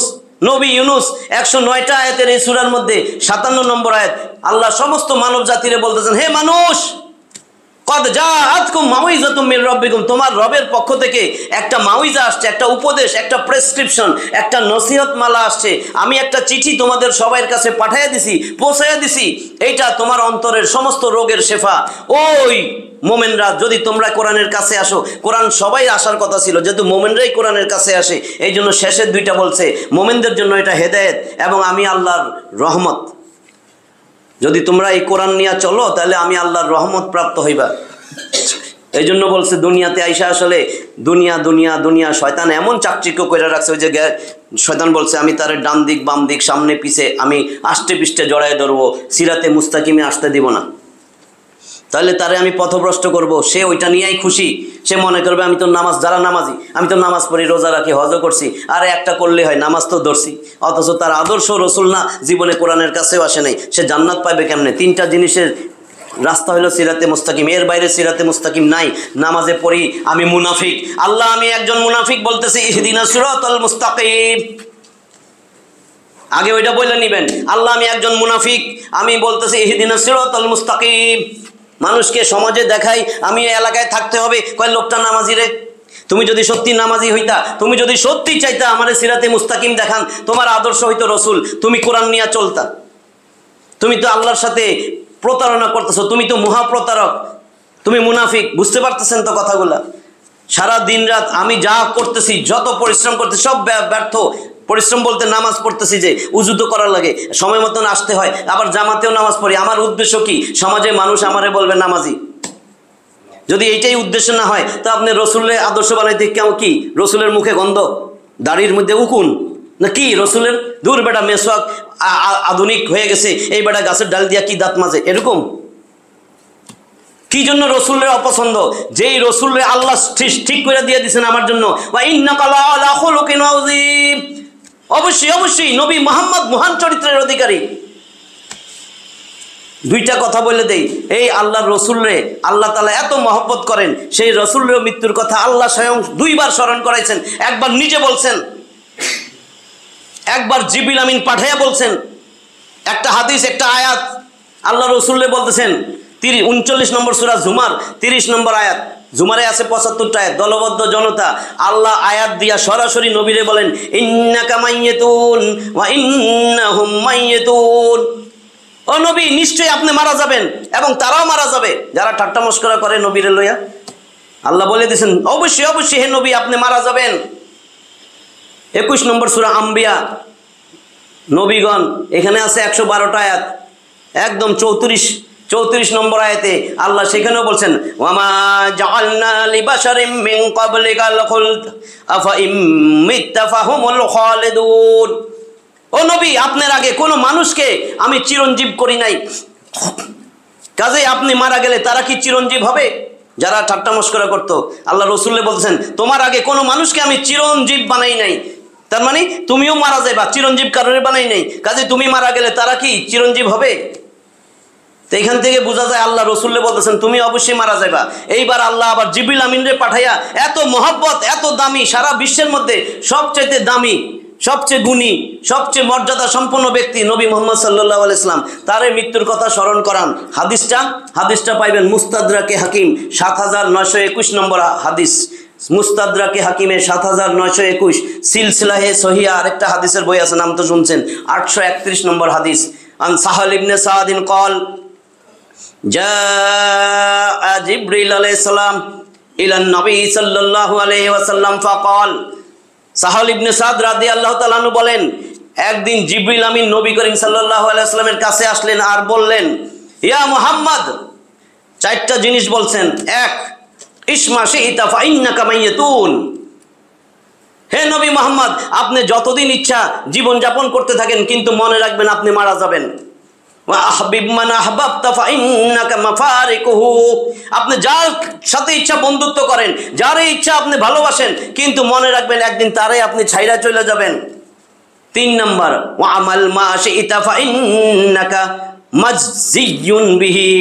নবী ইউনূস 109টা আয়াতের এই সূরার মধ্যে 57 নম্বর আয়াত। আল্লাহ সমস্ত মানব জাতিরে বলতেছেন, হে মানুষ, কদ জাআতকুম মাউইযাতুম মির রাব্বিকুম, তোমার রবের পক্ষ থেকে একটা মাউইজা আসছে, একটা উপদেশ, একটা প্রেসক্রিপশন, একটা নসিহত মালা আসছে। আমি একটা চিঠি তোমাদের সবার কাছে পাঠিয়ে দিছি, পৌঁছাইয়া দিছি। এইটা তোমার অন্তরের সমস্ত রোগের শেফা। ওই মোমেনরা, যদি তোমরা কোরআনের কাছে আসো, কোরআন সবাই আসার কথা ছিল, যেহেতু মোমেনরাই কোরআনের কাছে আসে, এই জন্য শেষের দুইটা বলছে মোমেনদের জন্য এটা হেদায়েত এবং আমি আল্লাহর রহমত। যদি তোমরা এই কোরআন নিয়ে চলো তাহলে আমি আল্লাহর রহমত প্রাপ্ত হইবা। এই জন্য বলছে দুনিয়াতে আইসা আসলে দুনিয়া দুনিয়া দুনিয়া শয়তান এমন চাকচিক্য করে রাখছে। ওই যে শয়তান বলছে আমি তার ডান দিক বাম দিক সামনে পিছে আমি আষ্টে পিষ্টে জড়ায় ধরবো, সিরাতে মুস্তাকিমে আসতে দিব না, তাহলে তারে আমি পথভ্রষ্ট করব। সে ওইটা নিয়েই খুশি। সে মনে করবে আমি তো নামাজ, যারা নামাজি, আমি তো নামাজ পড়ি, রোজা রাখি, হজও করছি, আরে একটা করলে হয়, নামাজ তো ধরছি। অথচ তার আদর্শ রসুল না, জীবনে কোরআনের কাছেও আসে নাই। সে জান্নাত পাইবে কেমনে? 3টা জিনিসের রাস্তা হলো সিরাতে মুস্তাকিম, এর বাইরে সিরাতে মুস্তাকিম নাই। নামাজে পড়ি আমি মুনাফিক, আল্লাহ আমি একজন মুনাফিক বলতেছি ইহদিনাস সিরাতাল মুস্তাকিম। আগে ওইটা বলে নিবেন, আল্লাহ আমি একজন মুনাফিক, আমি বলতেছি ইহদিনাস সিরাতাল মুস্তাকিম। মানুষকে সমাজে দেখাই আমি এলাকায় থাকতে হবে, কয় লোকটা নামাজি রে। তুমি যদি সত্যি নামাজি হইতা, তুমি যদি সত্যি চাইতা আমাদের সিরাতে মুস্তাকিম দেখান, তোমার আদর্শ হইতো রসুল, তুমি কোরআন নিয়ে চলতা। তুমি তো আল্লাহর সাথে প্রতারণা করতেছো, তুমি তো মহাপ্রতারক, তুমি মুনাফিক। বুঝতে পারতেছেন তো কথাগুলা? সারা দিন রাত আমি যা করতেছি, যত পরিশ্রম করতেছি সব ব্যর্থ। পরিশ্রম বলতে নামাজ পড়তেছি, যে উজু তো করার লাগে, সময় মতন আসতে হয়, আবার জামাতেও নামাজ পড়ি। আমার উদ্দেশ্য কি? সমাজে মানুষ আমারে বলবে নামাজি। যদি এইটাই উদ্দেশ্য না হয় তো আপনি রসুলের আদর্শ বানাইতে কেউ কি রসুলের মুখে গন্ধ, দাড়ির মধ্যে উকুন না কি রসুলের? দূর বেটা মেসওয়াক আধুনিক হয়ে গেছে, এই বেটা গাছের ডাল দিয়া কি দাঁত মাজে, এরকম। কি জন্য রসুলের অপছন্দ? যেই রসুলের আল্লাহ ঠিক করে দিয়ে দিয়েছেন আমার জন্য, অবশ্যই অবশ্যই নবী মুহাম্মদ মহান চরিত্রের অধিকারী। দুইটা কথা বলে দেই, এই আল্লাহর রসুলরে আল্লাহ তাআলা এত মহব্বত করেন, সেই রসুলের মৃত্যুর কথা আল্লাহ স্বয়ং দুইবার স্মরণ করাইছেন। একবার নিজে বলছেন, একবার জিবরিল আমিন পাঠাইয়া বলছেন। একটা হাদিস, একটা আয়াত আল্লাহ রসুলরে বলতেছেন। 39 নম্বর সূরা জুমার 30 নম্বর আয়াত। জুমারে আছে 75টা আয়াত, দলবদ্ধ জনতা। আল্লাহ আয়াত দিয়া সরাসরি নবীরে বলেন, ইন্নাকা মাইয়াতুন ওয়া ইন্নাহুম মাইয়াতুন। ও নবী, নিশ্চয়ই আপনি মারা যাবেন এবং তারাও মারা যাবে। যারা ঠাট্টা মস্করা করে নবীরে লইয়া, আল্লাহ বলে দিয়েছেন অবশ্যই অবশ্যই হে নবী আপনি মারা যাবেন। 21 নম্বর সূরা আম্বিয়া, নবীগণ, এখানে আছে 112টা আয়াত। একদম 34 নম্বর আয়াতে আল্লাহ সেখানেও বলছেন, ওয়ামা জাআলনা লিবাশারিম মিন ক্বাবলিকাল খুলদ আফা ইম মিত্তা ফাহুমুল খালিদুন। ও নবী, আপনার আগে কোনো মানুষকে আমি চিরঞ্জীব করি নাই, কাজেই আপনি মারা গেলে তারা কি চিরঞ্জীব হবে? যারা ঠাট্টা মস্করা করতো, আল্লাহ রসুল্লাহ বলছেন তোমার আগে কোনো মানুষকে আমি চিরঞ্জীব বানাই নাই, তার মানে তুমিও মারা যাইবা, চিরঞ্জীব কারণে বানাই নাই, কাজে তুমি মারা গেলে তারা কি চিরঞ্জীব হবে? তো এখান থেকে বোঝা যায় আল্লাহ রসুল্লাহ বলতেছেন তুমি অবশ্যই মারা যাইবা। এইবার আল্লাহ আবার জিবরিল আমিনরে পাঠাইয়া, এত মহব্বত, এত দামি, সারা বিশ্বের মধ্যে সবচেয়ে দামি, সবচেয়ে গুণী, সবচেয়ে মর্যাদা সম্পন্ন ব্যক্তি নবী মুহাম্মদ সাল্লাল্লাহু আলাইহি ওয়াসাল্লাম, তার মৃত্যুর কথা স্মরণ করান। হাদিসটা পাইবেন মুস্তাদরাকে হাকিম 7921 নম্বর হাদিস। মুস্তাদরাকে হাকিমে 7921, সিলসিলাহে সহিহা আরেকটা হাদিসের বই আছে, নাম তো শুনছেন, 831 নম্বর হাদিস। আন সাহাল ইবনে সাদিন قال جاء جبريل عليه السلام الى النبي صلى الله عليه وسلم فقال, সাহাল ইবনে সাদ রাদিয়াল্লাহু তাআলা আনহু বলেন, একদিন জিবরিল আমিন নবী করিম সাল্লাল্লাহু আলাইহি ওয়াসাল্লামের কাছে আসলেন আর বললেন, ইয়া মুহাম্মদ, 4টা জিনিস বলছেন। 1, ইসমা শিইতা ফাইন্নাকা মাইয়াতুন। হে নবী মুহাম্মদ, আপনি যতদিন ইচ্ছা জীবন যাপন করতে থাকেন, কিন্তু মনে রাখবেন আপনি মারা যাবেন। ওয়া আহবিব মান আহবাবতা ফাইন্নাকা মাফারিকুহু। আপনি যার সাথে ইচ্ছা বন্ধুত্ব করেন, যারে ইচ্ছা আপনি ভালোবাসেন, কিন্তু মনে রাখবেন একদিন তারে আপনি ছাইরা চলে যাবেন। 3 নাম্বার, ওয়া আমাল মা শিইতা ফাইন্নাকা মাজজিয়ুন বিহি।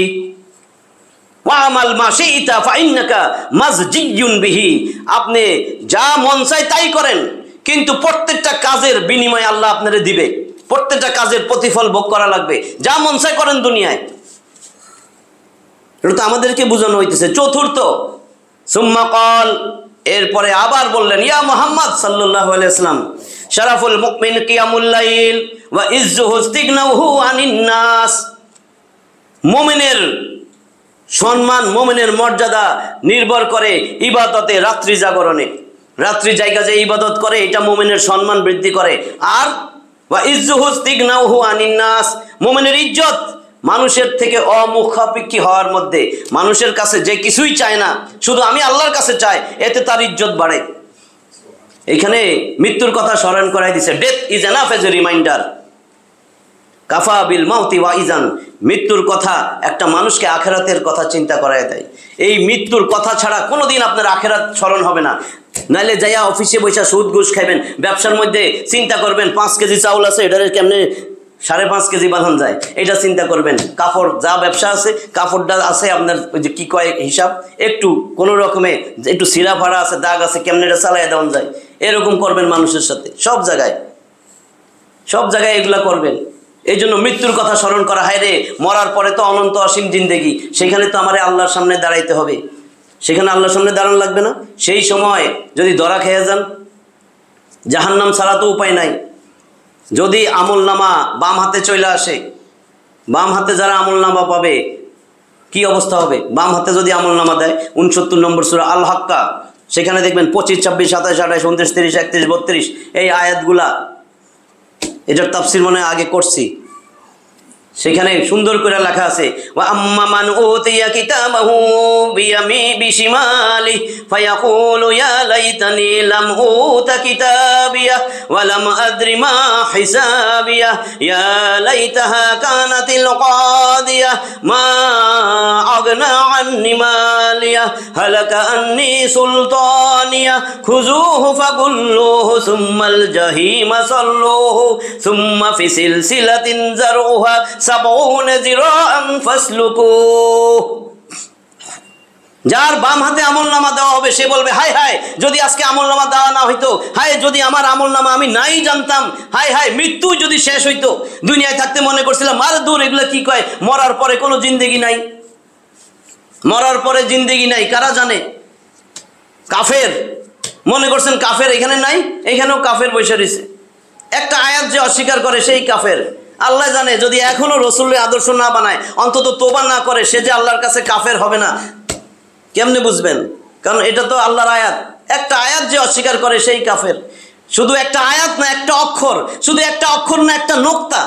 ওয়া আমাল মা শিইতা ফাইন্নাকা মাজজিয়ুন বিহি। আপনি যা মন চায় তাই করেন, কিন্তু প্রত্যেকটা কাজের বিনিময়ে আল্লাহ আপনারে দিবে, প্রত্যেকটা কাজের প্রতিফল ভোগ করা লাগবে। যা মন চায় করেন দুনিয়ায়, এটা তো আমাদেরকে বোঝানো হইতেছে। 4, সুম্মা ক্বাল, এরপরে আবার বললেন, ইয়া মুহাম্মদ সাল্লাল্লাহু আলাইহি ওয়াসাল্লাম, শারাফুল মুমিন কিয়ামুল লাইল ওয়া ইজ্জুহু ইস্তিগনাহু আনিন নাস। মুমিনের সম্মান, মুমিনের মর্যাদা নির্ভর করে ইবাদতে, রাত্রি জাগরণে। রাত্রি জায়গা যে ইবাদত করে এটা মুমিনের সম্মান বৃদ্ধি করে। আর ওয়া ইজ্জুহু ইস্তিগনাহু আনিন নাস, মুমিনের ইজ্জত মানুষের থেকে অমুখাপেক্ষী হওয়ার মধ্যে, মানুষের কাছে যে কিছুই চায় না, শুধু আমি আল্লাহর কাছে চাই, এতে তার ইজ্জত বাড়ে। এখানে মৃত্যুর কথা স্মরণ করাই দিছে। Death is enough as a reminder, কাফা বিল মাউতি ওয়াইজান। মৃত্যুর কথা একটা মানুষকে আখেরাতের কথা চিন্তা করায় দেয়। এই মৃত্যুর কথা ছাড়া কোনোদিন আপনার আখেরাত স্মরণ হবে না। নাইলে যাইয়া অফিসে বসে সুদ ঘুষ খাইবেন, ব্যবসার মধ্যে চিন্তা করবেন 5 কেজি চাউল আছে, এটারে কেমনে 5.5 কেজি বাঁধান যায়, এটা চিন্তা করবেন। কাপড়, যা ব্যবসা আছে, কাপড়টা আছে আপনার ওই যে কি কয় হিসাব, একটু কোনো রকমে একটু সিরা ফাড়া আছে, দাগ আছে, কেমনে এটা চালাই দেওয়া যায়, এরকম করবেন মানুষের সাথে। সব জায়গায় এগুলা করবেন। এই জন্য মৃত্যুর কথা স্মরণ করা হয়। রে মরার পরে তো অনন্ত অসীম জিন্দেগি, সেখানে তো আমার আল্লাহর সামনে দাঁড়াইতে হবে। সেখানে আল্লাহর সামনে দাঁড়ানো লাগবে না? সেই সময় যদি ধরা খেয়ে যান, জাহান্নাম ছাড়া তো উপায় নাই। যদি আমলনামা বাম হাতে চলে আসে, বাম হাতে যারা আমলনামা পাবে কি অবস্থা হবে? বাম হাতে যদি আমলনামা দেয়, 69 নম্বর সূরা আল হাক্কা, সেখানে দেখবেন 25, 26, 27, 28, 29, 30, 31, 32 এই আয়াতগুলা, এটার তাফসির মনে আগে করছি। সেখানে সুন্দর করে লেখা আছে ওয়া আম্মা মান উতিয়া কিতাবাহু বিশিমালি ফায়াকুলু ইয়া লাইতানি লাম উতা কিতাবিয়া ওয়া লাম আদরি মা হিসাবিয়া ইয়া লাইতাহা কানাতিল কাদিয়া মা আগনা আন্নি মালিয়া হালাকা আন্নি সুলতানিয়া খুযুহু ফাগুল্লুহু সুম্মাল জাহিমা সাল্লুহু সুম্মা ফি সিলসিলাতিন যারউহা 70 যিরাআন ফাসলুকুহ। যার বাম হাতে আমলনামা দেওয়া হবে সে বলবে হায় হায় যদি আজকে আমলনামা দেওয়া না হইতো, হায় যদি আমার আমলনামা আমি নাই জানতাম, হায় হায় মৃত্যু যদি শেষ হইতো। দুনিয়ায় থাকতে মনে করছিলাম আর দূর এগুলো কি কয়, মরার পরে কোনো জিন্দেগি নাই, মরার পরে জিন্দেগি নাই। কারা জানে? কাফের মনে করছেন কাফের এখানে নাই, এখানেও কাফের বসে রয়েছে। একটা আয়াত যে অস্বীকার করে সেই কাফের। আল্লাহ জানে যদি এখনো রসুলের আদর্শ না বানায়, অন্তত তোবা না করে, সে যে আল্লাহর কাছে কাফের হবে না কেমনে বুঝবেন? কারণ এটা তো আল্লাহর আয়াত। একটা আয়াত যে অস্বীকার করে সেই কাফের। শুধু একটা আয়াত না, একটা অক্ষর, শুধু একটা অক্ষর না, একটা নোক্তা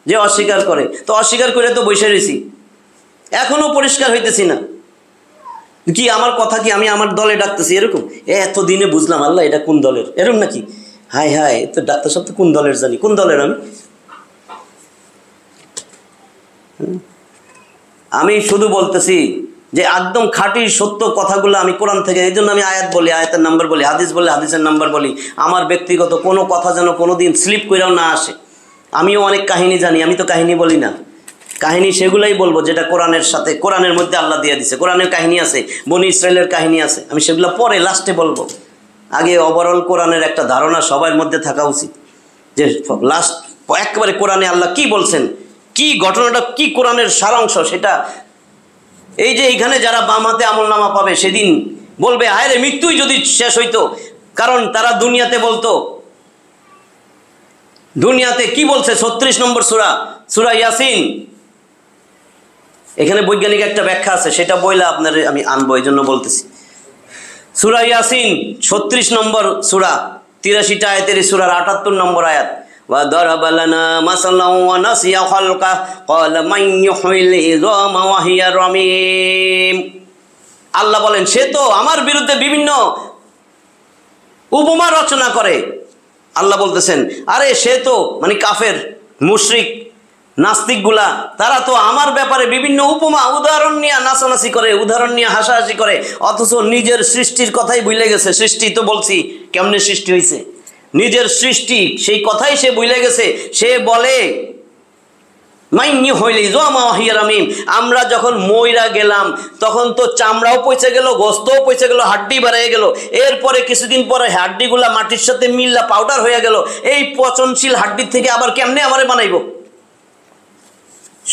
যে অস্বীকার করে, তো অস্বীকার করে তো বসে রয়েছি, এখনো পরিষ্কার হইতেছি না। কি আমার কথা কি আমি আমার দলে ডাকতেছি এরকম? এত দিনে বুঝলাম আল্লাহ এটা কোন দলের, এরকম নাকি? হায় হায় তো ডাক্তার সাহেব তো কোন দলের জানি, কোন দলের আমি শুধু বলতেছি যে একদম খাঁটি সত্য কথাগুলো আমি কোরআন থেকে, এই জন্য আমি আয়াত বলি, আয়াতের নাম্বার বলি, হাদিস বলি, হাদিসের নাম্বার বলি। আমার ব্যক্তিগত কোনো কথা যেন কোনোদিন স্লিপ করেও না আসে। আমিও অনেক কাহিনী জানি, আমি তো কাহিনী বলি না, কাহিনী সেগুলাই বলবো যেটা কোরআনের সাথে, কোরআনের মধ্যে আল্লাহ দিয়ে দিছে। কোরআনের কাহিনী আছে, বনি ইসরায়েলের কাহিনী আছে, আমি সেগুলো পরে লাস্টে বলবো। আগে ওভারঅল কোরআনের একটা ধারণা সবার মধ্যে থাকা উচিত, যে লাস্ট একেবারে কোরআনে আল্লাহ কি বলছেন, কি ঘটনাটা কি, কোরআনের সারাংশ সেটা। এই যে এইখানে যারা বাম হাতে আমলনামা পাবে সেদিন বলবে হায় রে মৃত্যুই যদি শেষ হইতো। কারণ তারা দুনিয়াতে বলতো, দুনিয়াতে কি বলছে 36 নম্বর সূরা, সূরা ইয়াসিন, এখানে বৈজ্ঞানিক একটা ব্যাখ্যা আছে, সেটা বইলা আপনার আমি আনবো, এই জন্য বলতেছি। সূরা ইয়াসিন 36 নম্বর সূরা, 83টা আয়াতের সূরার 78 নম্বর আয়াত। وَضَرَبَ لَنَا مَثَلًا وَنَسِيَ خَلْقَهُ قَالَ مَنْ يُحْيِي الْعِظَامَ وَهِيَ رَمِيمٌ। আল্লাহ বলেন সে তো আমার বিরুদ্ধে বিভিন্ন উপমা রচনা করে। আল্লাহ বলতেছেন আরে সে তো মানে কাফের, মুশরিক, নাস্তিকগুলা, তারা তো আমার ব্যাপারে বিভিন্ন উপমা উদাহরণ নিয়ে নাচানাচি করে, উদাহরণ নিয়ে হাসাহাসি করে, অথচ নিজের সৃষ্টির কথাই ভুলে গেছে। সৃষ্টি তো বলছি কেমনে সৃষ্টি হয়েছে, নিজের সৃষ্টি সেই কথাই সে ভুলে গেছে। সে বলে মাইনি হইলে জমা হিয়ারামিম, আমরা যখন মইরা গেলাম তখন তো চামড়াও পচে গেল, গোস্তও পচে গেল, হাড্ডি বাড়িয়ে গেল, এরপরে কিছুদিন পরে হাড্ডিগুলা মাটির সাথে মিল্লা পাউডার হয়ে গেল। এই পচনশীল হাড্ডির থেকে আবার কেমনে আমারে বানাইব?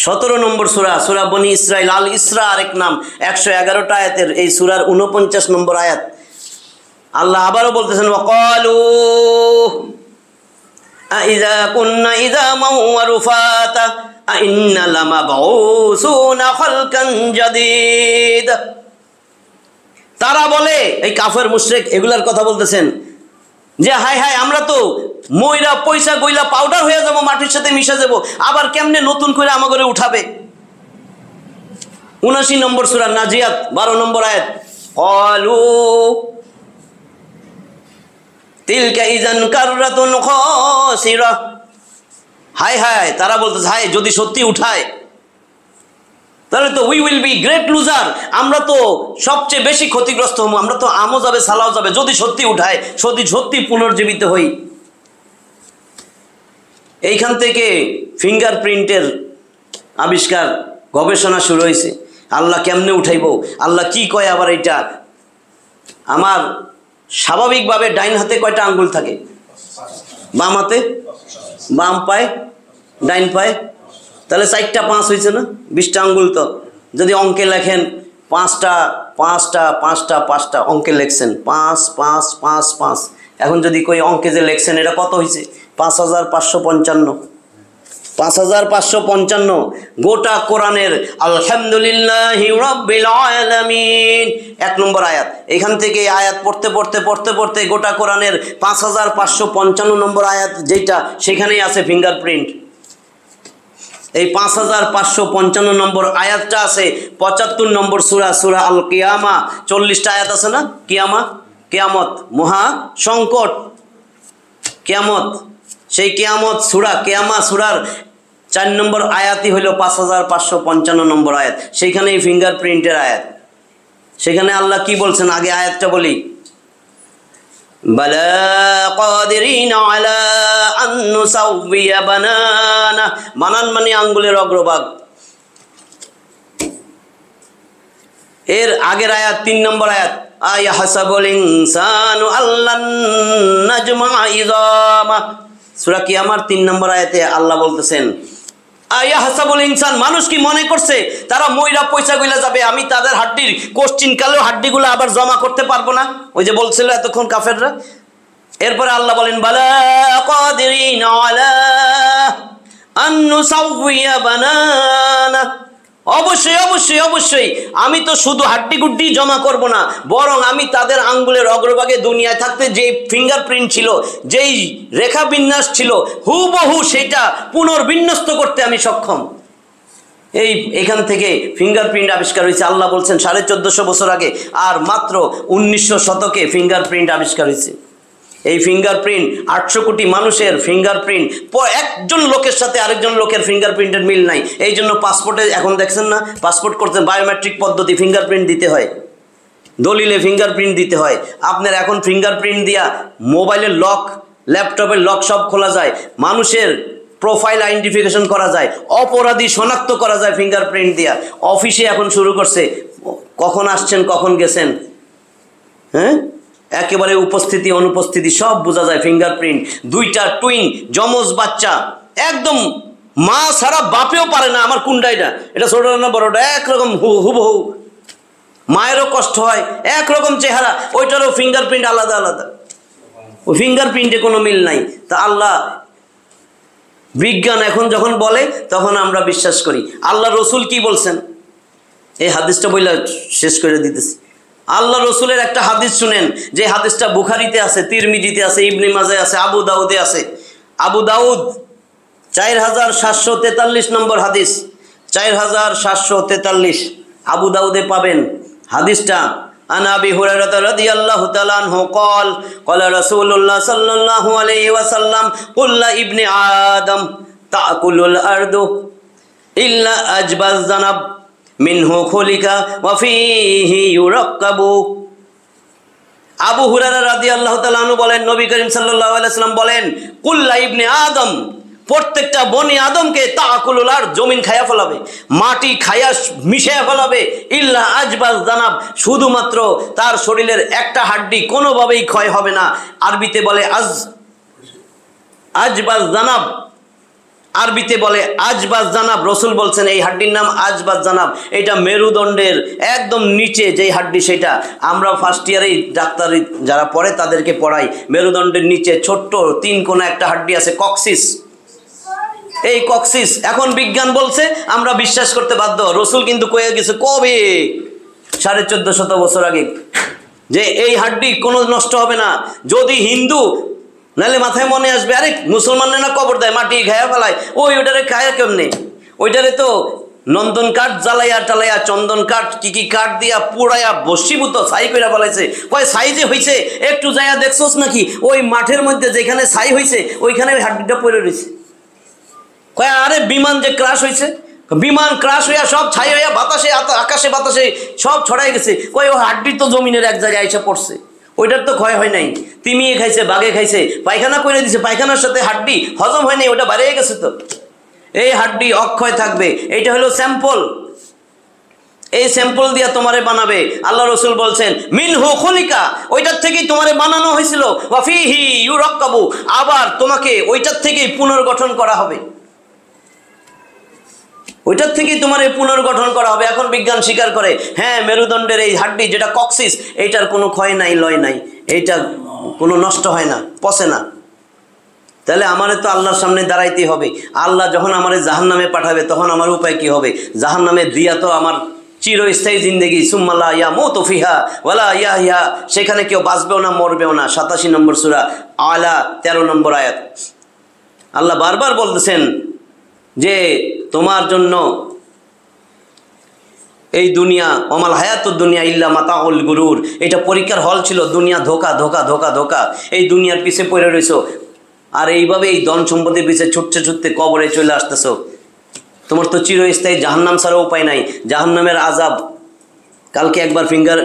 17 নম্বর সূরা, সূরা বনি ইসরাইল, আল ইসরা আরেক নাম, 111টা আয়াতের এই সূরার 49 নম্বর আয়াত। আল্লাহ আবারও বলতেছেন ওয়াকালু আইযা কুন্না ইযামান ওয়া রুফাতা আইন্না লামাবউসুনা খালকান জাদীদ। তারা বলে, এই কাফের মুশরিক এগুলার কথা বলতেছেন যে হায় হায় আমরা তো ময়রা পয়সা গইলা পাউডার হয়ে যাব, মাটির সাথে মিশে যাব, আবার কেমনে নতুন করে আমাগরে উঠাবে? 79 নম্বর সূরা নাজিয়াত 12 নম্বর আয়াত। ক্বালু তিলকা ইযান কাররাতুন খাসিরা। হায় হায় তারা বলতেছে হায় যদি সত্যি উঠায় তাহলে তো we will be great loser, আমরা তো সবচেয়ে বেশি ক্ষতিগ্রস্ত হব, আমরা তো আমও যাবে সালাও যাবে যদি সত্যি উঠায়, যদি সত্যি পুনর্জীবিত হই। এইখান থেকে ফিঙ্গারপ্রিন্টের আবিষ্কার, গবেষণা শুরু হয়েছে। আল্লাহ কেমনে উঠাইব, আল্লাহ কি কয় আবার এটা? আমার স্বাভাবিকভাবে ডাইন হাতে কয়টা আঙ্গুল থাকে? বাম হাতে, বাম পায়ে, ডাইন পায়ে, তাহলে 4টা 5 হয়েছে না? 20টা আঙ্গুল। তো যদি অঙ্কে লেখেন 5টা 5টা 5টা 5টা অঙ্কে লেখছেন 5 5 5 5। এখন যদি কই অঙ্কে যে লেখছেন এটা কত হয়েছে? 5555। 5555 গোটা কোরআনের আলহামদুলিল্লাহি রাব্বিল আলামিন 1 নম্বর আয়াত। এখান থেকে আয়াত পড়তে পড়তে পড়তে পড়তে গোটা কোরআনের 5555 নম্বর আয়াত যেটা, সেখানেই আছে ফিঙ্গারপ্রিন্ট। এই 5555 নম্বর আয়াতটা আছে 75 নম্বর সূরা, সূরা আল কিয়ামা। 40টা আয়াত আছে না? কিয়ামা, কিয়ামত, মহা সংকট, কিয়ামত। সেই কিয়ামত সূরা, কিয়ামা সূরার 4 নম্বর আয়াতই হলো 5555 নম্বর আয়াত। সেইখানে এই ফিঙ্গারপ্রিন্টের আয়াত। সেখানে আল্লাহ কি বলছেন আগে আয়াতটা বলি, বালা কাদিরিনা আলা আন নুসাউবিয়া বানানা। বানান মানে আঙ্গুলের অগ্রভাগ। এর আগের আয়াত 3 নম্বর আয়াত, আয়াহসাবুল ইনসানু আল্লান নাজমা ইযামা। সূরা কিয়ামার 3 নম্বর আয়াতে আল্লাহ বলতেছেন, আয়াহসাবুল ইনসান, মানুষ কি মনে করছে তারা মইরা পয়সা গইলা যাবে, আমি তাদের হাড্ডির কোশ্চিন কালেও হাড্ডিগুলো আবার জমা করতে পারবো না? ওই যে বলছিল এতক্ষণ কাফেররা। এরপরে আল্লাহ বলেন, বালা কাদিরিনা আলা আন নুসাউবিয়া বানানা। অবশ্যই অবশ্যই অবশ্যই আমি তো শুধু হাড্ডি গুড্ডি জমা করব না, বরং আমি তাদের আঙ্গুলের অগ্রভাগে দুনিয়ায় থাকতে যে ফিঙ্গারপ্রিন্ট ছিল, যেই রেখা বিন্যাস ছিল, হুবহু সেটা পুনর্বিন্যস্ত করতে আমি সক্ষম। এখান থেকে ফিঙ্গারপ্রিন্ট আবিষ্কার হয়েছে। আল্লাহ বলছেন 1450 বছর আগে, আর মাত্র 1900 শতকে ফিঙ্গারপ্রিন্ট আবিষ্কার হয়েছে। এই ফিঙ্গারপ্রিন্ট 800 কোটি মানুষের ফিঙ্গারপ্রিন্ট, একজন লোকের সাথে আরেকজন লোকের ফিঙ্গারপ্রিন্টের মিল নাই। এই জন্য পাসপোর্টে এখন দেখছেন না, পাসপোর্ট করতে বায়োমেট্রিক পদ্ধতি, ফিঙ্গারপ্রিন্ট দিতে হয়, দলিলে ফিঙ্গারপ্রিন্ট দিতে হয়। আপনার এখন ফিঙ্গারপ্রিন্ট দিয়া মোবাইলের লক, ল্যাপটপের লক সব খোলা যায়, মানুষের প্রোফাইল আইডেন্টিফিকেশন করা যায়, অপরাধী শনাক্ত করা যায় ফিঙ্গারপ্রিন্ট দিয়া। অফিসে এখন শুরু করছে, কখন আসছেন কখন গেছেন, হ্যাঁ, একেবারে উপস্থিতি অনুপস্থিতি সব বোঝা যায় ফিঙ্গারপ্রিন্ট। 2টা টুইন যমজ বাচ্চা, একদম মা ছাড়া বাপেও পারে না আমার কোনটা এটা ছোট না বড়টা, একরকম হুবহু। মায়েরও কষ্ট হয়, একরকম চেহারা, ওইটারও ফিঙ্গারপ্রিন্ট আলাদা আলাদা, ওই ফিঙ্গারপ্রিন্টে কোনো মিল নাই। তা আল্লাহ, বিজ্ঞান এখন যখন বলে তখন আমরা বিশ্বাস করি। আল্লাহ রসুল কি বলছেন, এই হাদিসটা বইলা শেষ করে দিতেছি। আল্লাহ রসুলের একটা হাদিস শুনেন, যে হাদিসটা বুখারীতে আছে, তিরমিজিতে আছে, ইবনে মাজায় আছে, আবু দাউদে আছে। আবু দাউদ 4743 নম্বর হাদিস, 4743 আবু দাউদে পাবেন হাদিসটা। আন আবি হুরায়রা রাদিয়াল্লাহু তাআলা আনহু قال قال رسول الله صلى الله عليه وسلم قل ابن آدم تأكل الأرض إلا أجب الذنب মিনহু খুলিকা ওয়া ফীহি ইউরাক্কাবু। আবু হুরায়রা রাদিয়াল্লাহু তাআলা আনহু বলেন, নবী করিম সাল্লাল্লাহু আলাইহি ওয়াসাল্লাম বলেন, কুল্লা ইবনে আদম, প্রত্যেকটা বনি আদমকে তাকুলুল আর, জমিন খায়া ফেলাবে, মাটি খায়া মিশায়া ফেলাবে, ইল্লা আজবাজ জানাব, শুধুমাত্র তার শরীরের একটা হাড্ডি কোনোভাবেই ক্ষয় হবে না। আরবিতে বলে আজবাজ জানাব, আরবিতে বলে আজবাজ জানাব। রসুল বলছেন এই হাড্ডির নাম আজবাজ জানাব। এটা মেরুদণ্ডের একদম নিচে যেই হাড্ডি, সেটা আমরা ফার্স্ট ইয়ারেই ডাক্তারি যারা পড়ে তাদেরকে পড়াই, মেরুদণ্ডের নিচে ছোট্ট 3 কোণা একটা হাড্ডি আছে, কক্সিস। এই কক্সিস এখন বিজ্ঞান বলছে, আমরা বিশ্বাস করতে বাধ্য। রসুল কিন্তু কয়ে গেছে কবে, 1450 বছর আগে, যে এই হাড্ডি কোনো নষ্ট হবে না। যদি হিন্দু, নাহলে মাথায় মনে আসবে, আরে মুসলমানরা না কবর দেয়, মাটি খায়া ফেলায়, ওইটারে খায়া কেমনে? ওইটারে তো নন্দন কাঠ জ্বালাইয়া টালাইয়া, চন্দন কাঠ কি কাঠ দিয়া পুড়াইয়া বসীভূত ছাই করে ফেলাইছে। কয় ছাই যে হয়েছে একটু যাইয়া দেখছোস নাকি? ওই মাঠের মধ্যে যেখানে ছাই হয়েছে ওইখানে ওই হাড্ডিটা পড়ে রয়েছে। কয় আরে বিমান যে ক্রাশ হয়েছে, বিমান ক্রাশ হইয়া সব ছাই হইয়া বাতাসে, আকাশে বাতাসে সব ছড়াই গেছে। কয় ও হাড্ডি তো জমিনের এক জায়গায় এসে পড়ছে, ওইটার তো ক্ষয় হয় নাই। তিমিয়ে খাইছে, বাঘে খাইছে, পায়খানা করে দিছে, পায়খানার সাথে হাড্ডি হজম হয় নাই, ওটা বাইরে গেছে। তো এই হাড্ডি অক্ষয় থাকবে। এইটা হলো স্যাম্পল, এই স্যাম্পল দিয়া তোমারে বানাবে। আল্লাহ রসুল বলছেন মিনহু খুলিকা, ওইটার থেকেই তোমারে বানানো হয়েছিল, ওয়া ফীহি ইউরাক্কাবু, আবার তোমাকে ওইটার থেকেই পুনর্গঠন করা হবে, ওইটার থেকেই তোমার এই পুনর্গঠন করা হবে। এখন বিজ্ঞান স্বীকার করে, হ্যাঁ মেরুদণ্ডের এই হাড্ডি যেটা কক্সিস, এইটার কোনো ক্ষয় নাই, লয় নাই, এইটা কোনো নষ্ট হয় না, পচে না। তাহলে আমারে তো আল্লাহর সামনে দাঁড়াইতে হবে। আল্লাহ যখন আমারে জাহান্নামে পাঠাবে তখন আমার উপায় কি হবে? জাহান্নামে দিয়া তো আমার চিরস্থায়ী জিন্দেগি, সুম্মা লা ইয়ামুতু ফিহা ওয়ালা ইয়াহইয়া, সেখানে কেউ বাঁচবেও না মরবেও না। 87 নম্বর সূরা আলা 13 নম্বর আয়াত। আল্লাহ বারবার বলতেছেন যে তোমার জন্য এই দুনিয়া ওমাল হায়াতুদ দুনিয়া ইল্লা মাতাউল গুরুর, এটা পরীক্ষার হল ছিল। দুনিয়া ধোকা ধোকা ধোকা ধোকা, এই দুনিয়ার পিছে পড়ে রইছো, আর এইভাবে এই ধন সম্পত্তির পিছে ছুটতে ছুটতে কবরে চলে আসতেছো। তোমার তো চিরস্থায়ী জাহান্নাম ছাড়া উপায় নাই। জাহান্নামের আযাব, কালকে একবার ফিঙ্গার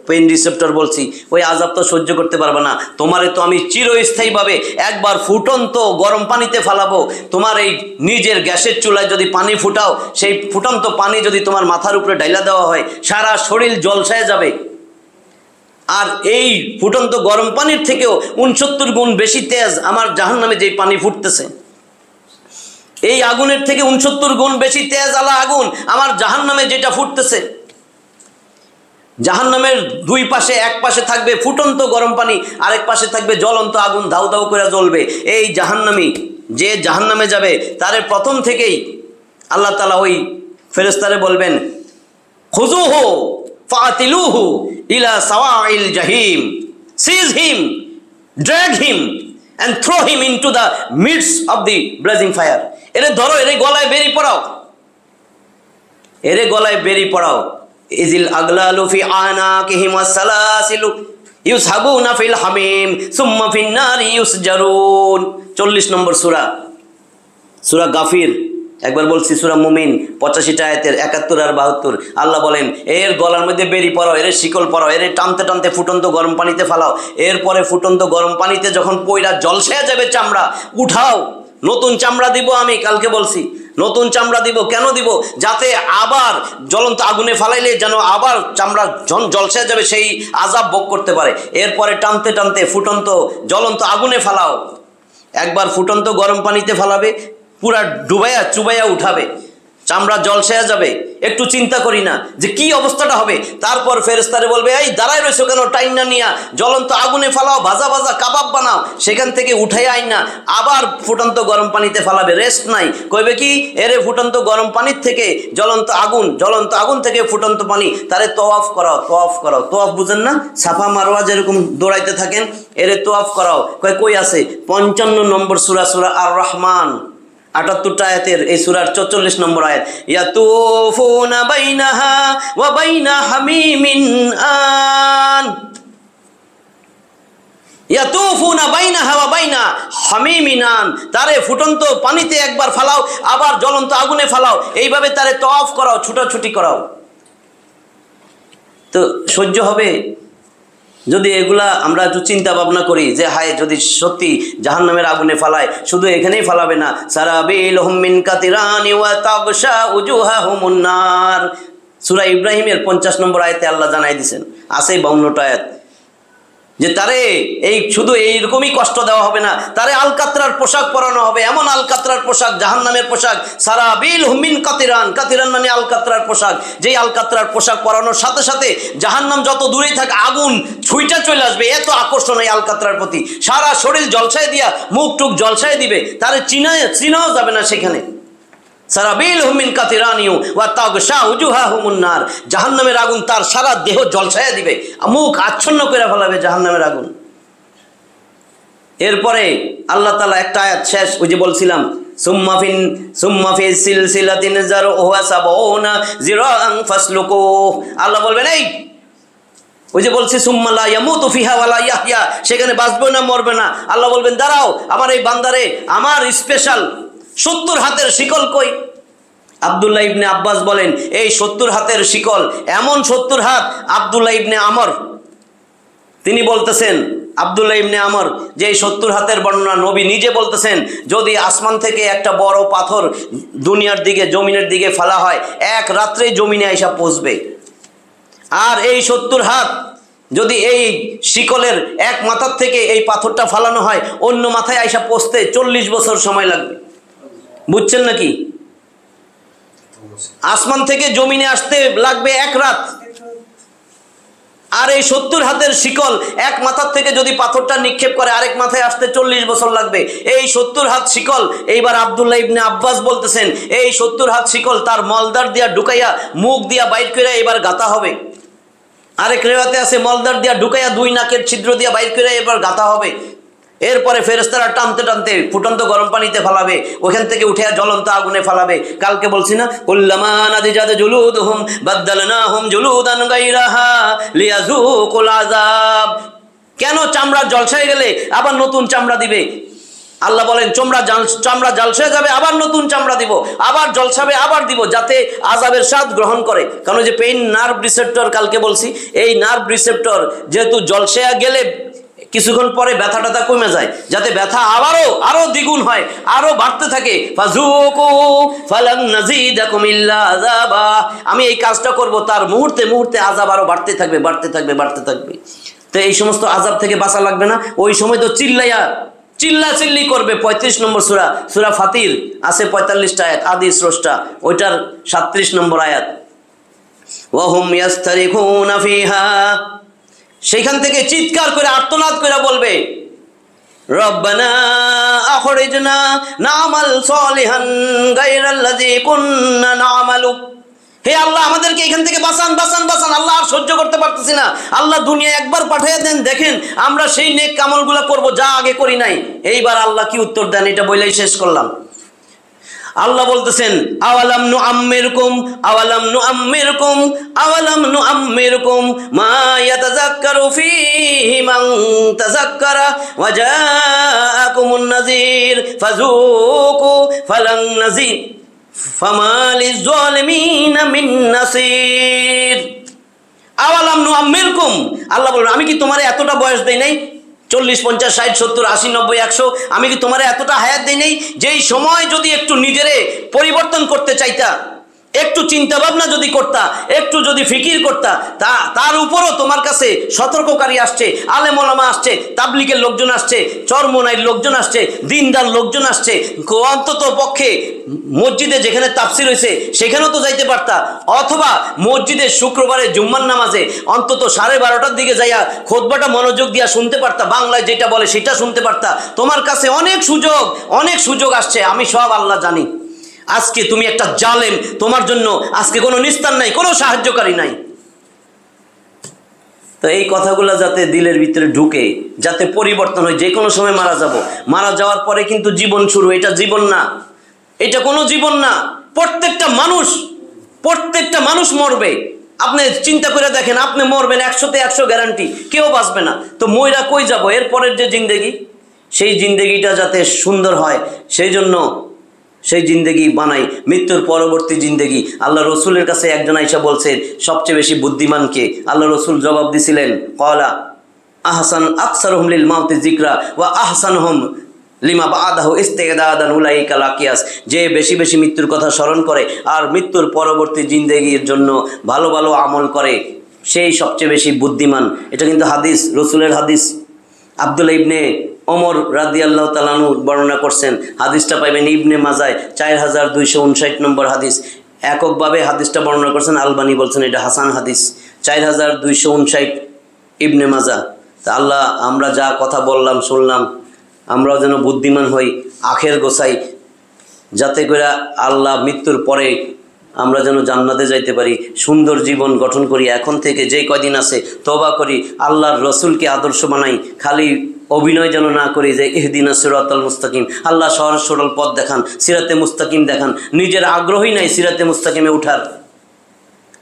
পেন রিসেপ্টর বলছি, ওই আযাব তো সহ্য করতে পারবে না। তোমারে তো আমি চিরস্থায়ীভাবে একবার ফুটন্ত গরম পানিতে ফালাবো। তোমার এই নিজের গ্যাসের চুলায় যদি পানি ফুটাও, সেই ফুটন্ত পানি যদি তোমার মাথার উপরে ঢাইলা দেওয়া হয়, সারা শরীর জলসায় যাবে। আর এই ফুটন্ত গরম পানির থেকেও 69 গুণ বেশি তেজ আমার জাহান্নামে যেই পানি ফুটতেছে। এই আগুনের থেকে 69 গুণ বেশি তেজ আলা আগুন আমার জাহান্নামে যেটা ফুটতেছে। জাহান্নামের দুই পাশে, এক পাশে থাকবে ফুটন্ত গরম পানি, আরেক পাশে থাকবে জ্বলন্ত আগুন, দাউ দাউ করে জ্বলবে। এই জাহান্নামী যে জাহান্নামে যাবে, তারে প্রথম থেকেই আল্লাহ তাআলা ওই ফেরেশতারে বলবেন, খুযুহু ফাতিলুহু ইলা সাওয়াইল জাহিম, seize him, drag him and throw him into the midst of the blazing fire. এরে ধরো, এরে গলায় বেরি পড়াও, এরে গলায় বেরি পড়াও। ইজিল আগলালু ফি আনাকিহিম ওয়াসসালাসিলু ইউসহাবুনা ফিল হামিম সুম্মা ফিন নারি ইউসজারুন। 40 নম্বর সূরা, সূরা গাফির। একবার বলছি সূরা মুমিন 85টা আয়াতের 71 আর 72। আল্লাহ বলেন, এর গলার মধ্যে বেরি পরাও, এর শিকল পরাও, এর টানতে টানতে ফুটন্ত গরম পানিতে ফালাও। এরপরে ফুটন্ত গরম পানিতে যখন পয়রা জলসায়া যাবে চামড়া, উঠাও, নতুন চামড়া দিব আমি। কালকে বলছি নতুন চামড়া দিব। কেন দিব? যাতে আবার জ্বলন্ত আগুনে ফালাইলে যেন আবার চামড়া জলসায়া যাবে, সেই আযাব ভোগ করতে পারে। এরপরে টানতে টানতে ফুটন্ত জ্বলন্ত আগুনে ফালাও। একবার ফুটন্ত গরম পানিতে ফালাবে, পুরা ডুবাইয়া চুবাইয়া উঠাবে, চামড়া জলসায়া যাবে। একটু চিন্তা করি না যে কি অবস্থাটা হবে। তারপর ফেরেশতারে বলবে, এই দাঁড়ায় রয়েছো কেন, টাইম না নিয়া জ্বলন্ত আগুনে ফালাও, ভাজা ভাজা কাবাব বানাও, সেখান থেকে উঠাই আইন না আবার ফুটন্ত গরম পানিতে ফালাবে। রেস্ট নাই। কইবে কি, এরে ফুটন্ত গরম পানির থেকে জ্বলন্ত আগুন থেকে ফুটন্ত পানি, তারে তওয়াফ করাও, তওয়াফ করাও। তওয়াফ বুঝেন না? সাফা মারওয়া যেরকম দৌড়াইতে থাকেন, এরে তওয়াফ করাও। কই আছে? 55 নম্বর সূরা, সূরা আর রহমান, 78টা আয়াতের এই সূরার 44 নম্বর আয়াত। ইয়াতুফুনা বাইনাহা ওয়া বাইনা হামিমিন আন, ইয়াতুফুনা বাইনাহা ওয়া বাইনা হামিমিন আন। তারে ফুটন্ত পানিতে একবার ফালাও, আবার জ্বলন্ত আগুনে ফালাও, এইভাবে তারে তওয়াফ করাও, ছুটাছুটি করাও। তো সহ্য হবে? যদি এগুলা আমরা একটু চিন্তা ভাবনা করি যে হায় যদি সত্যি জাহান্নামের আগুনে ফালায়, শুধু এখানেই ফালাবে না, সারাবিলহুম মিন কাতিরানি ওয়া তাগশা উজুহাহুমুন নার। সূরা ইব্রাহিমের 50 নম্বর আয়াতে আল্লাহ জানাই দিয়েছেন, আছে 52টা আয়াত, যে তারে এই শুধু এইরকমই কষ্ট দেওয়া হবে না, তারে আলকাতরার পোশাক পরানো হবে, এমন আলকাতরার পোশাক, জাহান্নামের পোশাক। সারাবিলহুম মিন কাতিরান, কাতিরান মানে আলকাতরার পোশাক। যেই আলকাতরার পোশাক পরানোর সাথে সাথে জাহান্নাম যত দূরেই থাকে আগুন ছুঁইটা চলে আসবে। এত আকর্ষণ এই আলকাতরার প্রতি, সারা শরীর জলসায় দিয়া মুখ টুক জলসায় দিবে, তারে চিনাও যাবে না সেখানে। সারাবিলহুম মিন কাতিরানি ওয়া তাগশা উজুহাহুমুন নার, জাহান্নামের আগুন তার সারা দেহ জলসায়া দিবে, মুখ আচ্ছন্ন করে ফেলাবে জাহান্নামের আগুন। এরপরে আল্লাহ তাআলা একটা আয়াত শেষ, ওই যে বলছিলাম, সুম্মা ফি সিলসিলাতিন যারউহা সাবউনা যিরাআন ফাসলুকু। আল্লাহ বলবেন, এই ওই যে বলছি সুম্মা লা ইয়ামুতু ফিহা ওয়া লা ইয়াহইয়া, সেখানে বাঁচবে না মরবে না। আল্লাহ বলবেন, দাঁড়াও, আমার এই বান্দারে আমার স্পেশাল 70 হাতের শিকল কই? আব্দুল্লাহ ইবনে আব্বাস বলেন, এই 70 হাতের শিকল, এমন 70 হাত। আব্দুল্লাহ ইবনে আমর তিনি বলতেছেন, আব্দুল্লাহ ইবনে আমর যে এই 70 হাতের বর্ণনা নবী নিজে বলতেছেন, যদি আসমান থেকে একটা বড় পাথর দুনিয়ার দিকে, জমিনের দিকে ফেলা হয়, এক রাত্রেই জমিনে আইসা পৌঁছবে। আর এই 70 হাত যদি এই শিকলের এক মাথার থেকে এই পাথরটা ফালানো হয়, অন্য মাথায় আইসা পৌঁছতে 40 বছর সময় লাগবে। বুঝছেন নাকি? আসমান থেকে জমিনে আসতে লাগবে এক রাত। আর এই 70 হাতের শিকল এক মাথার থেকে যদি পাথরটা নিক্ষেপ করে আরেক মাথায় আসতে 40 বছর লাগবে। এই 70 হাত শিকল, এইবার আব্দুল্লাহ ইবনে আব্বাস বলতেছেন, এই 70 হাত শিকল তার মলদার দিয়া ঢুকাইয়া মুখ দিয়া বাইর করে এবার গাঁথা হবে। আরেক রেওয়াতে আছে মলদার দিয়া ঢুকাইয়া 2 নাকের ছিদ্র দিয়া বাইর করে এবার গাঁথা হবে। এরপরে ফেরেশতারা টানতে টানতে ফুটন্ত গরম পানিতে ফালাবে, ওখান থেকে উঠে জ্বলন্ত আগুনে ফালাবে। কালকে বলছি না, কুল্লামা নাদিজাত জুলুদুহুম বাদদালনাহুম জুলুদান গায়রাহা লিয়াযুকুল আযাব। কেন চামড়া জলসায় গেলে আবার নতুন চামড়া দিবে? আল্লাহ বলেন চামড়া জলসে যাবে, আবার নতুন চামড়া দিব, আবার জলসাবে, আবার দিব, যাতে আযাবের স্বাদ গ্রহণ করে। কারণ যে পেইন নার্ভ রিসেপ্টর, কালকে বলছি, এই নার্ভ রিসেপ্টর যেহেতু জলসে গেলে কিছুক্ষণ পরে ব্যথা ট্যাথা কমে যায়, যাতে ব্যথা আরো দ্বিগুণ হয়, আরো বাড়তে থাকে। ফাযুকু ফালান নাযীদাকুম ইল্লা আযাবা। আমি এই কাজটা করব, তার মুহূর্তে মুহূর্তে আযাব আরো বাড়তে থাকবে, বাড়তে থাকবে, বাড়তে থাকবে। তো এই সমস্ত আযাব থেকে বাঁচা লাগবে না? ওই সময় তো চিল্লাচিল্লি করবে। 35 নম্বর সূরা ফাতির আছে 45টা আয়াত, আদি স্রষ্টা, ওইটার 37 নম্বর আয়াত। ওয়াহুম ইয়াস্তারিখুনা ফিহা, সেইখান থেকে চিৎকার করে আর্তনাদ করে বলবে, রব্বানা আখরিজনা না'মাল সলিহান গায়রাল্লাযী কুননা না'মালু। হে আল্লাহ, আমাদেরকে এখান থেকে বাঁচান, বাঁচান, বাঁচান। আল্লাহ আর সহ্য করতে পারতেছি না। আল্লাহ দুনিয়া একবার পাঠিয়ে দেন, দেখেন আমরা সেই নেক কামলগুলো করব যা আগে করি নাই। এইবার আল্লাহ কি উত্তর দেন, এটা বলেই শেষ করলাম। আল্লাহ বলতেছেন, আওয়ালাম নুআম্মিরকুম মা ইয়াতাযাক্কারু ফীহি মান তাযাক্কারা ওয়া জাআকুমুন নাযীর ফাযুকু ফালান নাযীর ফামা লিয-যালিমিনা মিন নাসীর। আওয়ালাম নুআম্মিরকুম, আল্লাহ বলেন, আমি কি তোমারে এতটা বয়স দেই নাই? 40, 50, 60, 70, 80, 90, 100, আমি কি তোমার এতটা হায়াত দেই নেই? যেই সময় যদি একটু নিজেরে পরিবর্তন করতে চাইতা, একটু চিন্তা ভাবনা যদি করতা, একটু যদি ফিকির করতা, তার উপরও তোমার কাছে সতর্ককারী আসছে, আলেম ওলামা আসছে, তাবলিগের লোকজন আসছে, চরমনাইর লোকজন আসছে, দিনদার লোকজন আসছে। অন্তত পক্ষে মসজিদে যেখানে তাফসির হয়েছে সেখানেও তো যাইতে পারতা, অথবা মসজিদে শুক্রবারে জুম্মার নামাজে অন্তত 12:30টার দিকে যাইয়া খুতবাটা মনোযোগ দিয়া শুনতে পারতা, বাংলায় যেটা বলে সেটা শুনতে পারতা। তোমার কাছে অনেক সুযোগ আসছে, আমি সব আল্লাহ জানি। আজকে তুমি একটা জালেম, তোমার জন্য আজকে কোনো নিস্তার নাই, কোনো সাহায্যকারী নাই। তো এই কথাগুলো যাতে দিলের ভিতরে ঢুকে, যাতে পরিবর্তন হয়। যে কোনো সময় মারা যাব, মারা যাওয়ার পরে কিন্তু জীবন শুরু। এটা জীবন না, এটা কোনো জীবন না। প্রত্যেকটা মানুষ মরবে। আপনি চিন্তা করে দেখেন, আপনি মরবেন, 100তে 100 গ্যারান্টি, কেউ বাঁচবে না। তো মইরা কই যাব? এরপরের যে জিন্দেগি, সেই জিন্দেগিটা যাতে সুন্দর হয়, সেই জন্য সেই জিন্দেগি বানাই, মৃত্যুর পরবর্তী জিন্দেগি। আল্লাহ রসুলের কাছে একজন আইসা বলছেন, সবচেয়ে বেশি বুদ্ধিমানকে? আল্লাহ রসুল জবাব দিছিলেন, ক্বালা আহসান আকসারুহুম লিল মাউতি যিকরা ওয়া আহসানুহুম লিমা বা'দাহু ইস্তিগদাদান উলাইকা লাকিয়াস। যে বেশি বেশি মৃত্যুর কথা স্মরণ করে আর মৃত্যুর পরবর্তী জিন্দেগির জন্য ভালো ভালো আমল করে, সেই সবচেয়ে বেশি বুদ্ধিমান। এটা কিন্তু হাদিস, রসুলের হাদিস। আব্দুল্লাহ ইবনে ওমর রাদিয়াল্লাহু তাআলা আনহু বর্ণনা করছেন। হাদিসটা পাইবেন ইবনে মাজায় 4259 নম্বর হাদিস। এককভাবে হাদিসটা বর্ণনা করছেন আলবানী, বলছেন এটা হাসান হাদিস। 4259 ইবনে মাজা। তা আল্লাহ, আমরা যা কথা বললাম শুনলাম, আমরাও যেন বুদ্ধিমান হই, আখের গোছাই, যাতে করে আল্লাহ মৃত্যুর পরে আমরা যেন জান্নাতে যাইতে পারি, সুন্দর জীবন গঠন করি। এখন থেকে যে কয়দিন আছে তওবা করি, আল্লাহর রসুলকে আদর্শ বানাই, খালি অভিনয় যেন না করি যে ইহদিনাস সিরাতাল মুস্তাকিম। আল্লাহ সহজ সরল পথ দেখান, সিরাতে মুস্তাকিম দেখান। নিজের আগ্রহই নাই সিরাতে মুস্তাকিমে উঠার।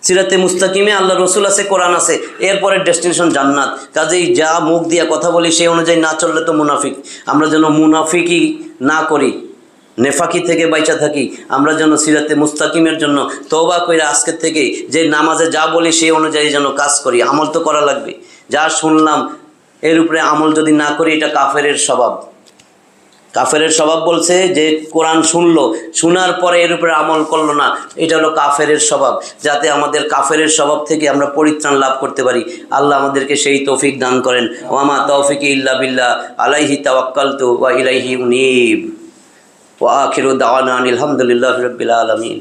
সিরাতে মুস্তাকিমে আল্লাহ রসুল আছে, কোরআন আছে, এরপরে ডেস্টিনেশন জান্নাত। কাজেই যা মুখ দিয়া কথা বলি সেই অনুযায়ী না চললে তো মুনাফিক। আমরা যেন মুনাফিকই না করি, নেফাকি থেকে বাইচা থাকি। আমরা যেন সিরাতে মুস্তাকিমের জন্য তওবা কইরা আজকের থেকে যে নামাজে যা বলি সেই অনুযায়ী যেন কাজ করি। আমল তো করা লাগবে। যা শুনলাম এর উপরে আমল যদি না করি, এটা কাফেরের স্বভাব। কাফেরের স্বভাব বলছে যে কোরআন শুনলো, শোনার পরে এর উপরে আমল করলো না, এটা হলো কাফেরের স্বভাব। যাতে আমাদের কাফেরের স্বভাব থেকে আমরা পরিত্রাণ লাভ করতে পারি, আল্লাহ আমাদেরকে সেই তৌফিক দান করেন। ওয়ামা তাওফিকি ইল্লা বিল্লাহ, আলাইহি তাওয়াক্কালতু ওয়া ইলাইহি উনীব। ওয়া আখিরু দাওয়ানা আনিল হামদুলিল্লাহি রাব্বিল আলামিন।